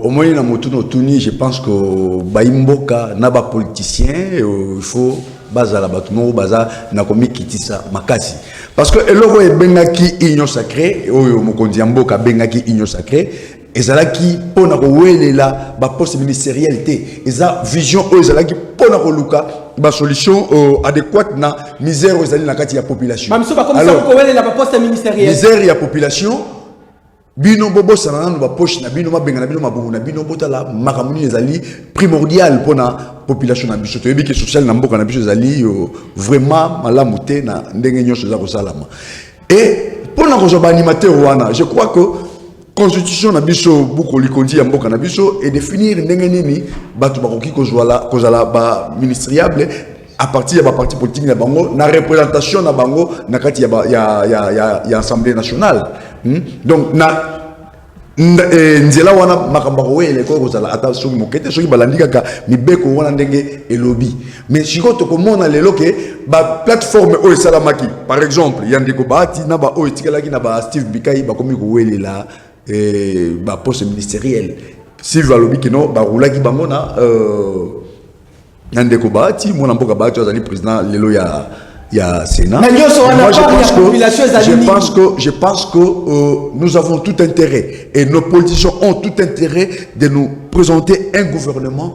au moins, je pense que Baimboka, Naba politicien, il faut baza la batuno, baza na komi kitisa makasi. Parce que eloko e bengaki union sacrée, oyo mokonzi mboka bengaki union sacrée, ezalaki pona ko welela ba poste ministériel té, eza vision oyo ezalaki pona ko luka ba solution adéquate na misère ezali na kati ya population. Alors, ko welela ba poste ministériel. Misère ya population bino bobo sanana no ba poche na bino mabenga na bino mabungu na bino botala makamuni ezali primordial pona population na biso to yebiki social na mboka na biso ezali vraiment malamu te na ndenge nyonso za kosalama et pona ko ba animateur wana je crois que constitution na biso buko likondi ya mboka na biso et définir ndenge nini batu bakoki kozala ba ministériable à partir de parti politique na bango na représentation na bango na kati ya assemblée nationale. Donc na nzela wana makamba ko wele ko kozala ata soki mokete soki balandika ka mibeko wana ndenge elobi mais siko to komona lelo ke ba plateforme o salamaki par exemple yandeko baati na ba o etikalaki na ba Steve Bikai ba komi ko wele la ba poste ministériel Sylvain Lobi que non ba roulaki bango na Nandeko Baati, mon amboka Baati, le président Lelo ya Sénat. Je pense que nous avons tout intérêt et nos politiciens ont tout intérêt de nous présenter un gouvernement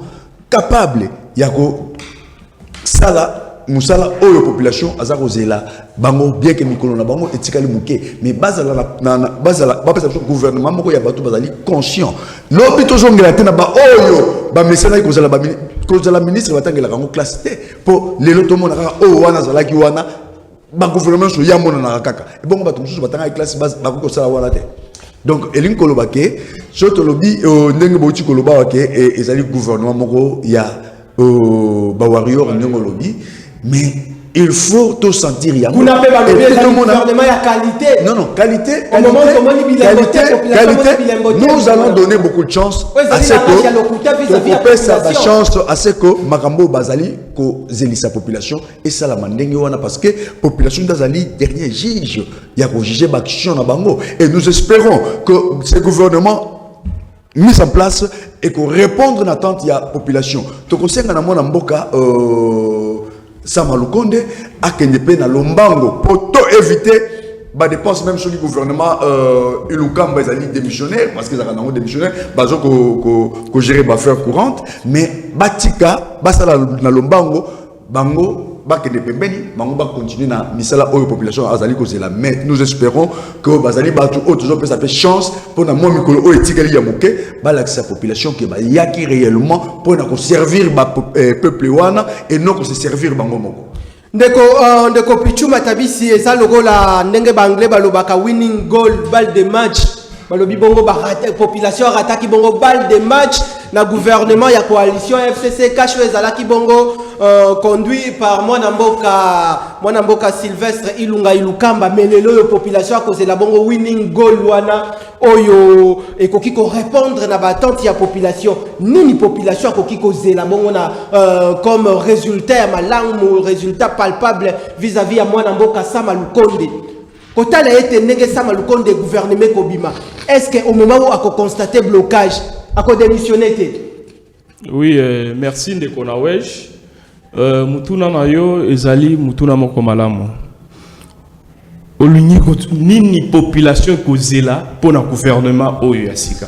capable. Yako Sala Moussala oyo population azako zela bango bien que mikolo na bango etikali muke mais bazala ba pesa gouvernement moko ya bato bazali conscient l'hôpital zongela tena ba oyo ba mesana ikozala ba kozala ministre batangela kango classe T pour les lotomo na kaka o wana zala ki wana ba gouvernement so ya mona na kaka e bongo bato mususu batanga classe base ba ko sala wana te donc elin koloba ke soto lobi ndenge boti koloba wa ke ezali gouvernement moko ya ba warrior ndenge lobi. Mais il faut tout sentir. Vous n'avez pas le gouvernement à qualité. Non, qualité. Nous allons donner beaucoup de chance à ce que Makambo Bazali ko zeli sa population et ça la mandenge wana parce que population d'Azali dernier juge ya ko juger l'action na bango et nous espérons que ce gouvernement mis en place et qu'on répondre à l'attente de la population. Donc on sait que dans mon mboka Samalukonde a kendepe na lombango pour éviter ba dépense même sur le gouvernement Ilukamba ezali démissionnaire parce que ça a démissionnaire bazo ko gérer ba affaires courantes mais batika basala na lombango bango ba kendepe beni bango ba continuer na misala oyo population azali ko zela mais nous espérons que bazali batu autres peut ça fait chance pour na mo mikolo oyo etikali ya moke ba la population que ba yaki réellement pour na ko servir ba peuple wana et non ko se servir bango moko ndeko Pichuma Tabisi eza lokola ndenge banglais balobaka winning goal balle de match balobi bongo ba population rataki bongo balle de match na gouvernement ya coalition FCC cache ezalaki bongo conduit par mwana mboka Sylvestre Ilunga Ilukamba melelo yo population cause la bongo winning goal wana oyo ekoki ko répondre na batante ya population nini population ekoki ko zela bongo na comme résultat malamu résultat palpable vis-à-vis ya mwana mboka Samalukonde kotala ete ndenge Samalukonde gouvernement kobima est-ce que au moment où a constaté blocage a démissionné? Oui, merci ndeko na wesh. Mutuna na yo ezali mutuna moko malamu. Olunyi nini population kozela pour na gouvernement oyo yasika.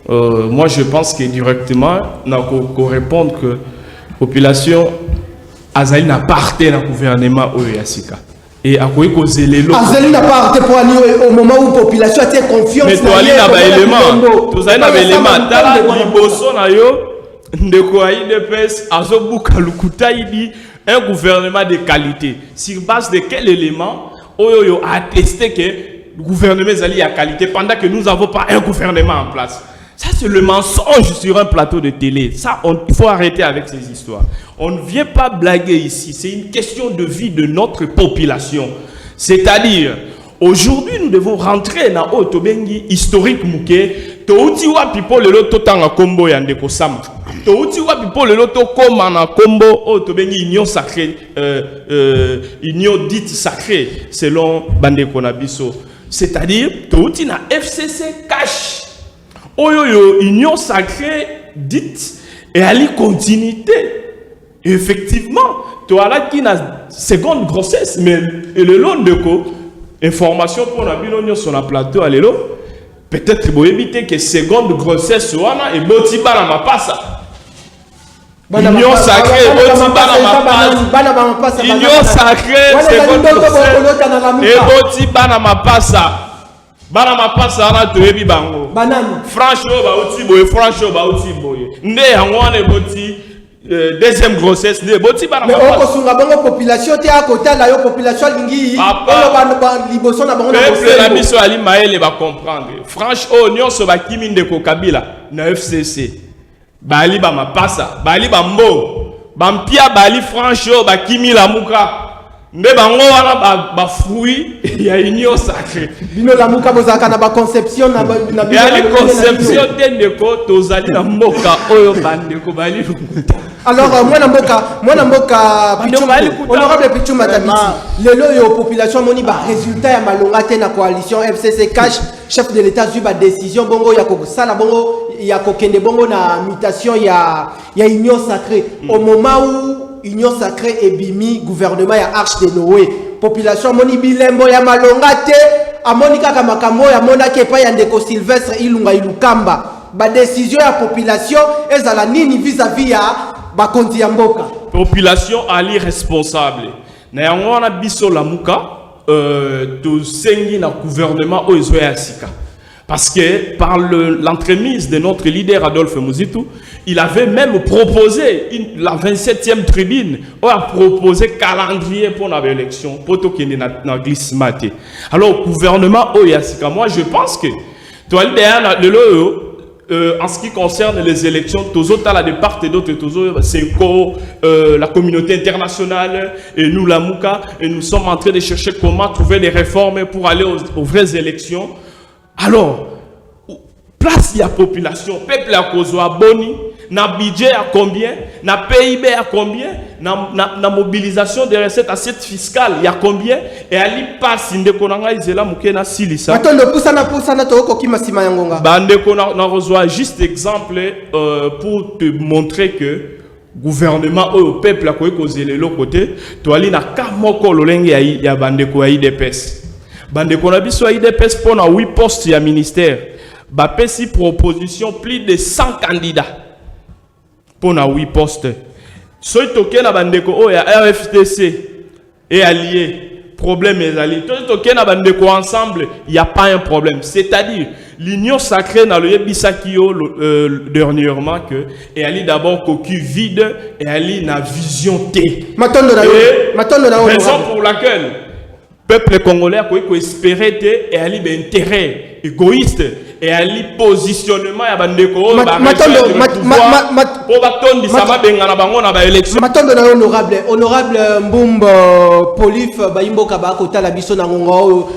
Moi je pense que directement na ko répondre que population azali na parté na gouvernement oyo yasika. Et à quoi causer les lots. Azali n'a pas arrêté pour aller au moment où la population a confiance. Mais toi, il y a des éléments. Tous les éléments. Tala liboso na yo. Ndeko IDPS azobuka lukuta idi un gouvernement de qualité. Sur base de quel élément Oyo a attesté que le gouvernement est à qualité pendant que nous n'avons pas un gouvernement en place. Ça, c'est le mensonge sur un plateau de télé. Ça, il faut arrêter avec ces histoires. On ne vient pas blaguer ici. C'est une question de vie de notre population. C'est-à-dire, aujourd'hui, nous devons rentrer dans l'autobengi historique mouké. Touti wa pipo le loto tanga kombo ya ndeko Sam. Touti wa pipo le loto koma na kombo autobengi union sacrée, union dite sacrée selon Bandeko Nabiso. C'est-à-dire, touti na FCC cash. Oyo union sacrée dite et à la continuité. Effectivement, tu as là qui a seconde grossesse, mais le long de quoi, information pour la bilan sur la plateau, peut-être pour éviter que seconde grossesse soit et boti bana mapasa. Union sacrée, boti bana mapasa. Union sacrée, seconde grossesse et boti bana mapasa. Bana mapasa na to ebi bango. Franchement ba oti boye, franchement ba oti boye. Nde yango ane boti deuxième grossesse ne boti bana mais on kosunga bango population te akota la yo population lingi on liboso na bango na peuple la biso ali maele ba comprendre franchement nyonso ba kiminde ko kabila na FCC bali ba mapasa bali ba mbo ba mpia bali franchement ba kimila muka nde bango wana ba fruit ya union sacrée bino la muka bozaka na ba conception na ya conception te ndeko tozali na mboka oyo bandeko bali alors mwana mboka honorable Pichuma Tabiti lelo yo population moni ba résultat ya malonga te na coalition FCC cash chef de l'état zu ba décision bongo ya ko sala bongo ya ko kende bongo na mutation ya union sacrée au moment où union sacrée et bimi gouvernement ya Arche de Noé population moni bilembo ya malonga te amoni kaka makambo ya mona ke pa ya ndeko Sylvestre Ilunga Ilukamba ba décision ya population ezala nini vis-à-vis ya bakonzi ya mboka population ali responsable na yango wana biso la muka to sengi na gouvernement o ezo ya sika parce que par l'entremise de notre leader Adolphe Muzitu il avait même proposé la 27e tribune on a proposé calendrier pour l'élection pour to kende na glissement. Alors gouvernement o ya sika moi je pense que to ali derrière le en ce qui concerne les élections, de part et d'autre, c'est la communauté internationale et nous, la Mouka, et nous sommes en train de chercher comment trouver des réformes pour aller aux vraies élections. Alors, place il y a population, peuple à cause à boni, na budget à combien, na PIB à combien, na mobilisation des recettes assiette fiscale il y a combien, et ali passe inde konanga izela mukena silisa. Attends, poussa na to kokima sima yangonga. Bande kona reçoit juste exemple pour te montrer que gouvernement au peuple a quoi causer le côté, to ali na kamoko lolenge ya bande ko IDPS. Bande kona biso IDPS pour na 8 postes ya ministère. Ba pesi proposition plus de 100 candidats. Pour na 8 postes. Soy toke na bandeko o ya RFTC et alliés problème est allié. Toke na bandeko ensemble, il y a pas un problème. C'est-à-dire l'union sacrée na le bisakio dernièrement que et ali d'abord cocu vide et ali na vision T. Matondo na raison pour laquelle peuple congolais a quoi espérer et ali ben intérêt égoïste et ali positionnement ya bandeko matondo na honorable Mbumbo Polif baimboka ba kota la biso na ngongo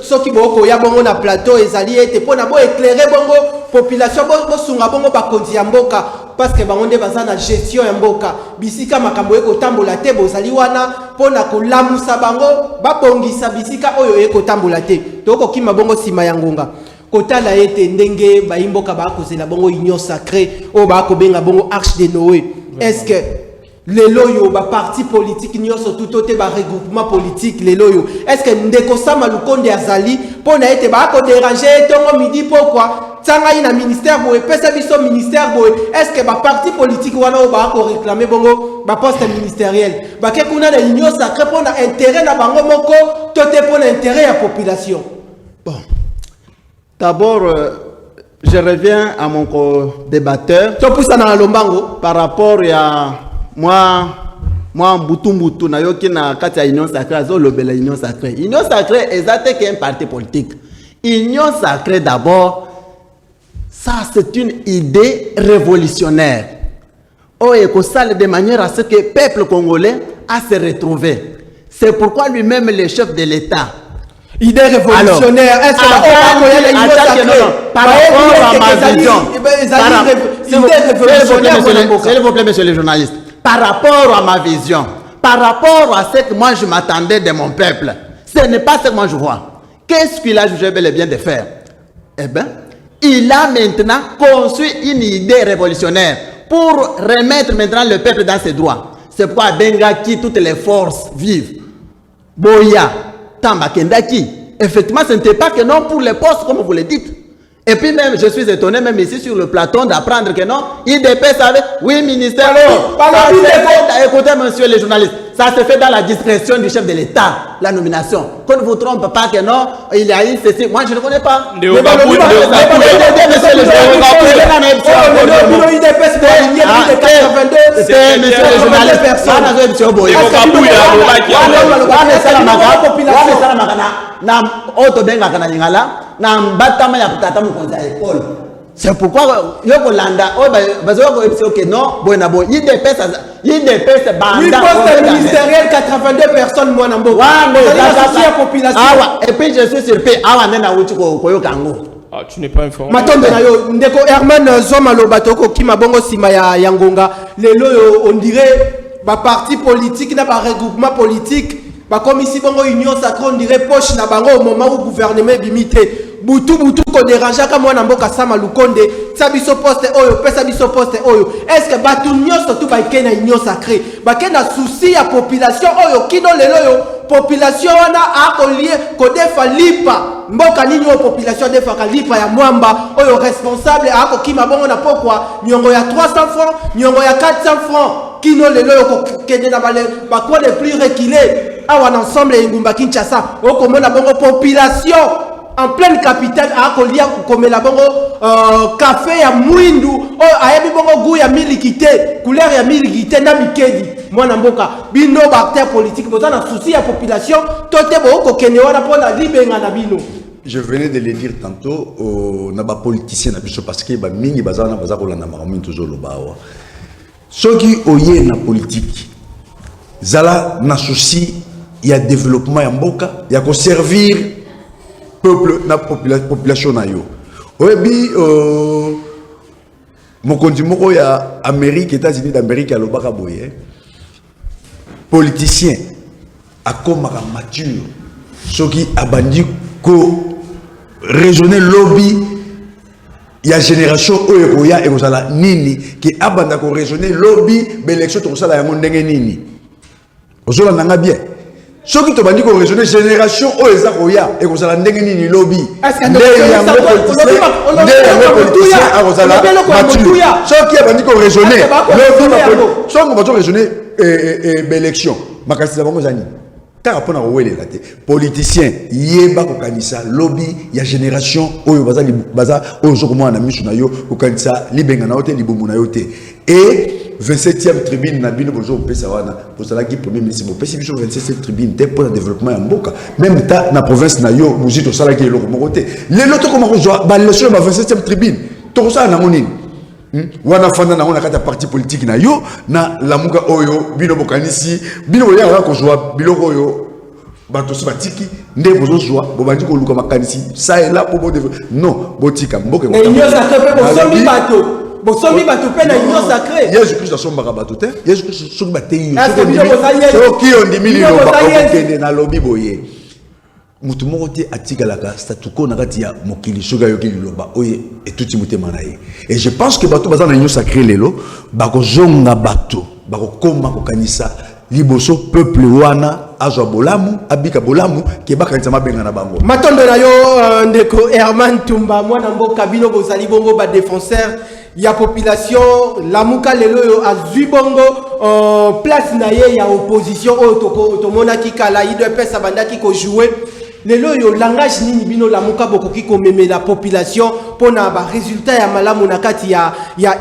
soki boko ya bongo na plateau ezali ete pona bo éclairer bongo population bo sunga bongo bakonzi ya mboka parce que bango nde baza na gestion ya mboka bisika makambo eko tambola te bozali wana pona ko lamusa bango babongisa bisika oyo eko tambola te toko kima bongo sima ya ngonga kota la ete ndenge baimboka ba kozela bongo union sacrée o ba ko benga bongo Arche de Noé. Est-ce que les loyo ba parti politique nyonso tutote ba regroupement politique les loyo est-ce que ndeko sama lukonde azali pona ete ba ko déranger tongo midi pourquoi tanga ina ministère boye pesa biso ministère boye est-ce que ba parti politique wana o ba ko réclamer bongo ba poste ministériel ba ke kuna na union sacrée pona intérêt na bango moko tote pona intérêt ya population. Bon, d'abord je reviens à mon co-débatteur par rapport à moi Mbutu na yoki na kati ya union sacrée azo lobela union sacrée. Union sacrée exacte qu'un parti politique. Union sacrée d'abord ça c'est une idée révolutionnaire. Oh et que ça de manière à ce que le peuple congolais a se retrouver. C'est pourquoi lui-même le chef de l'État idée révolutionnaire. Est-ce que par rapport à ma vision, s'il vous plaît, monsieur le journaliste, par rapport à ma vision, par rapport à ce que moi je m'attendais de mon peuple, ce n'est pas ce que moi je vois. Qu'est-ce qu'il a jugé bel et bien de faire? Eh bien, il a maintenant conçu une idée révolutionnaire pour remettre maintenant le peuple dans ses droits. C'est pourquoi Bengaki, toutes les forces vivent. Boya, Tamba Kendaki. Effectivement, ce n'était pas que non pour les postes, comme vous le dites. Et puis même, je suis étonné, même ici sur le plateau, d'apprendre que non, IDP savait, oui, ministère, écoutez, monsieur les journalistes, ça se fait dans la discrétion du chef de l'État, la nomination. Qu'on ne vous trompe pas que non, il y a eu ceci. Moi, je ne connais pas. C'est pourquoi il y a non, il dépêche oui, poste ministériel 82 personnes moi nambo. Et puis je suis surpris tu n'es pas informé. Matombe na yo ndeko Herman Zoma Lobatoko ki mabongo sima ya ngonga lelo on dirait ba parti politique na ba regroupement politique ba commission bongo union sacrée on dirait poche na bango au moment où gouvernement bimité butu ko déranger ka mwana mboka sama lukonde sabiso poste oyo pesa biso poste oyo est-ce que batu nyoso tu ba kena union sacrée ba kena souci ya population oyo kino lelo yo population wana a kolie ko defa lipa mboka nini yo population defa ka lipa ya mwamba oyo responsable a ko kima bongo na pokwa nyongo ya 300 francs nyongo ya 400 francs kino lelo yo ko kende na bale ba quoi les plus reculés awa ensemble ngumba Kinshasa o ko mona bongo population en pleine capitale a kolia comme la bongo café ya mwindu o ayebi bongo goût ya milikité couleur ya milikité na mikedi mwana mboka bino acteur politique boza na souci ya population tote bo ko kene wana pona libenga na bino. Je venais de le dire tantôt na ba politicien na biso parce que ba mingi bazana bazako landa makambo toujours lo bawa soki oye na politique zala na souci ya développement ya mboka ya ko servir peuple na population na yo oyebi mokonzi moko ya Amérique États-Unis d'Amérique alobaka boye politicien akomaka mature soki abandi ko raisonner lobby ya génération oyo koya ekozala nini ki abanda ko raisonner lobby l'élection tokosala yango ndenge nini ozola nanga bien soki to bandi ko raisonner génération oyo eza koya ekozala ndenge nini lobby soki abandi ko raisonner lobby soki bato raisonner élection makasi za bango zani ta rapona owelela te politicien yeba ko kanisa lobby ya génération oyo baza oyo zokomona na misu na yo ko kanisa libenga na hotel libumu na yo te et 27e tribune na bino bozo pesa wana posala ki premier ministre bo pesi biso 27e tribune te pour le développement ya mboka même ta na province na yo muzito sala ki eloko moko te lelo to koma ko zo ba leso ba 27e tribune to sala na monini wana fanda na ona kata parti politique na yo na lamuka oyo bino bokanisi bino boya ko zo biloko oyo bato si batiki nde bozo zo bo bandi ko luka makanisi ça est là pour non botika mboka ko Bosomi bato pe na union sacrée. Jésus Christ asomba bato te. Jésus Christ soki bateyi. Soki ondimi liloba okende na lobi boye. Mutu moko te atikalaka statu quo na kati ya mokili soki ayoki liloba oye etuti motema na ye. Et je pense que bato baza na union sacrée lelo bakozonga bato bakokoma kokanisa liboso peuple wana azwa bolamu abika bolamu ke bakanisa mabenga na bango. Matondo na yo ndeko Herman Tumba mwana mboka bino bozali bongo ba défenseur ya population lamuka lelo yo azwi bongo place na ye ya opposition oyo tomona kikala ido pesa bandaki ko jouer lelo yo langage nini bino lamuka bokoki ko meme la population pona ba résultat ya malamu na kati ya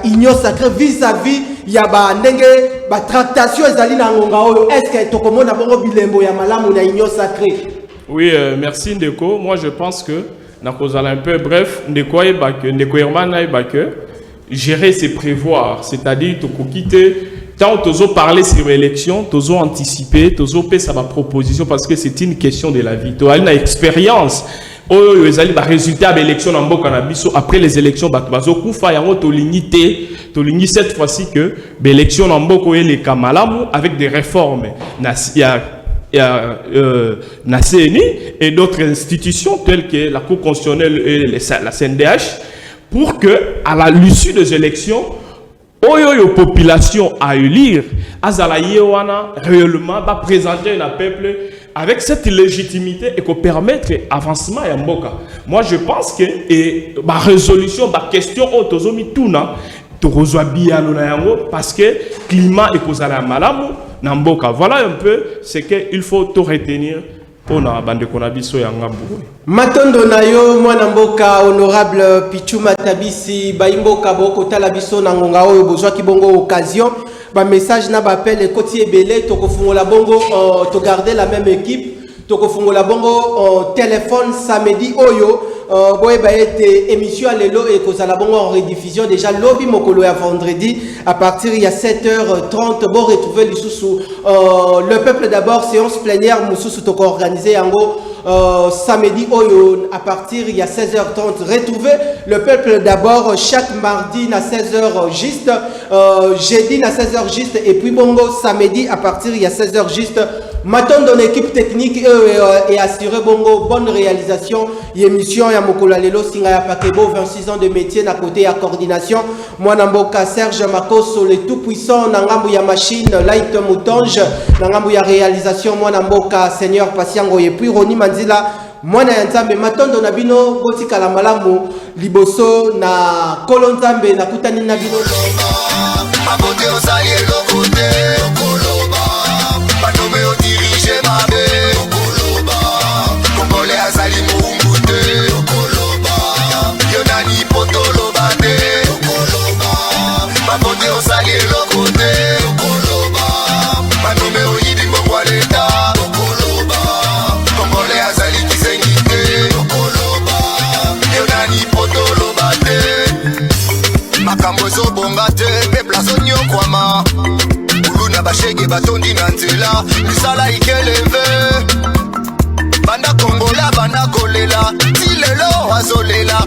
union sacrée vis-à-vis ya ba ndenge ba tractation ezali na ngonga oyo est-ce que tokomona bongo bilembo ya malamu na union sacrée. Oui, merci Ndeko. Moi je pense que na kozala un peu bref Ndeko Herman gérer c'est prévoir, c'est-à-dire to quitter tant tozo parler sur l'élection, tozo anticiper, tozo payer sa proposition parce que c'est une question de la vie. To a une expérience. Oh, ezali ba résultat de l'élection en mboka na biso après les élections bazo kufa yango to ligni cette fois-ci que l'élection en mboka et les kamalamu avec des réformes. Il y a la CNI et d'autres institutions telles que la Cour constitutionnelle et la CNDH pour que, à l'issue des élections, la population à élire, réellement va présenter un peuple avec cette légitimité et qu'on permettre l'avancement à Mboka. Moi, je pense que ma résolution, ma question, parce que le climat est causé à Malamu, Namboka. Voilà un peu ce qu'il faut tout retenir pour la bande Konabiso et Angambou. Matondo Nayo, Mwanamboka, honorable Pichuma Tabisi, Baimboka Boko Talabiso, Nangonga, Bozwa Kibongo, occasion. Ba message na ba appel Koti Ebele, Toko Fungola Bongo, to garder la même équipe, Toko Fungola Bongo, téléphone samedi Oyo. Boy ba été émission à l'élo et que ça la bonne en rediffusion déjà lobby mokolo à vendredi à partir il y a 7h30 bon retrouver les sous le peuple d'abord séance plénière mususu to organisé en gros samedi oyo à partir il y a 16h30 retrouver le peuple d'abord chaque mardi à 16h juste jeudi à 16h juste et puis bongo samedi à partir il y a 16h juste. Maintenant, dans l'équipe technique et assurer bongo bonne réalisation l'émission ya mokolo lelo singa ya pakebo 26 ans de métier na côté à coordination moi namboka Serge Makoso le tout puissant na ngambu ya machine Light Moutonge na ngambu ya réalisation moi namboka Seigneur Pasiango et puis Roni Manzila moi na nzambe matondo na bino botika la malamu liboso na kolonzambe na kutani na bino Abote osali elokote okoloba Banome odirige mabe okoloba Kongole azali muungute okoloba Yonani potoloba te okoloba Babote osali elokote okoloba Banome oyidi mbokwa leta okoloba Kongole azali kisengite okoloba Yonani potoloba te Makambo ezobonga te peuple azonyokwama Uluna bashege batondi na nzela misala ikeleve banda kongola banda kolela ti lelo azolela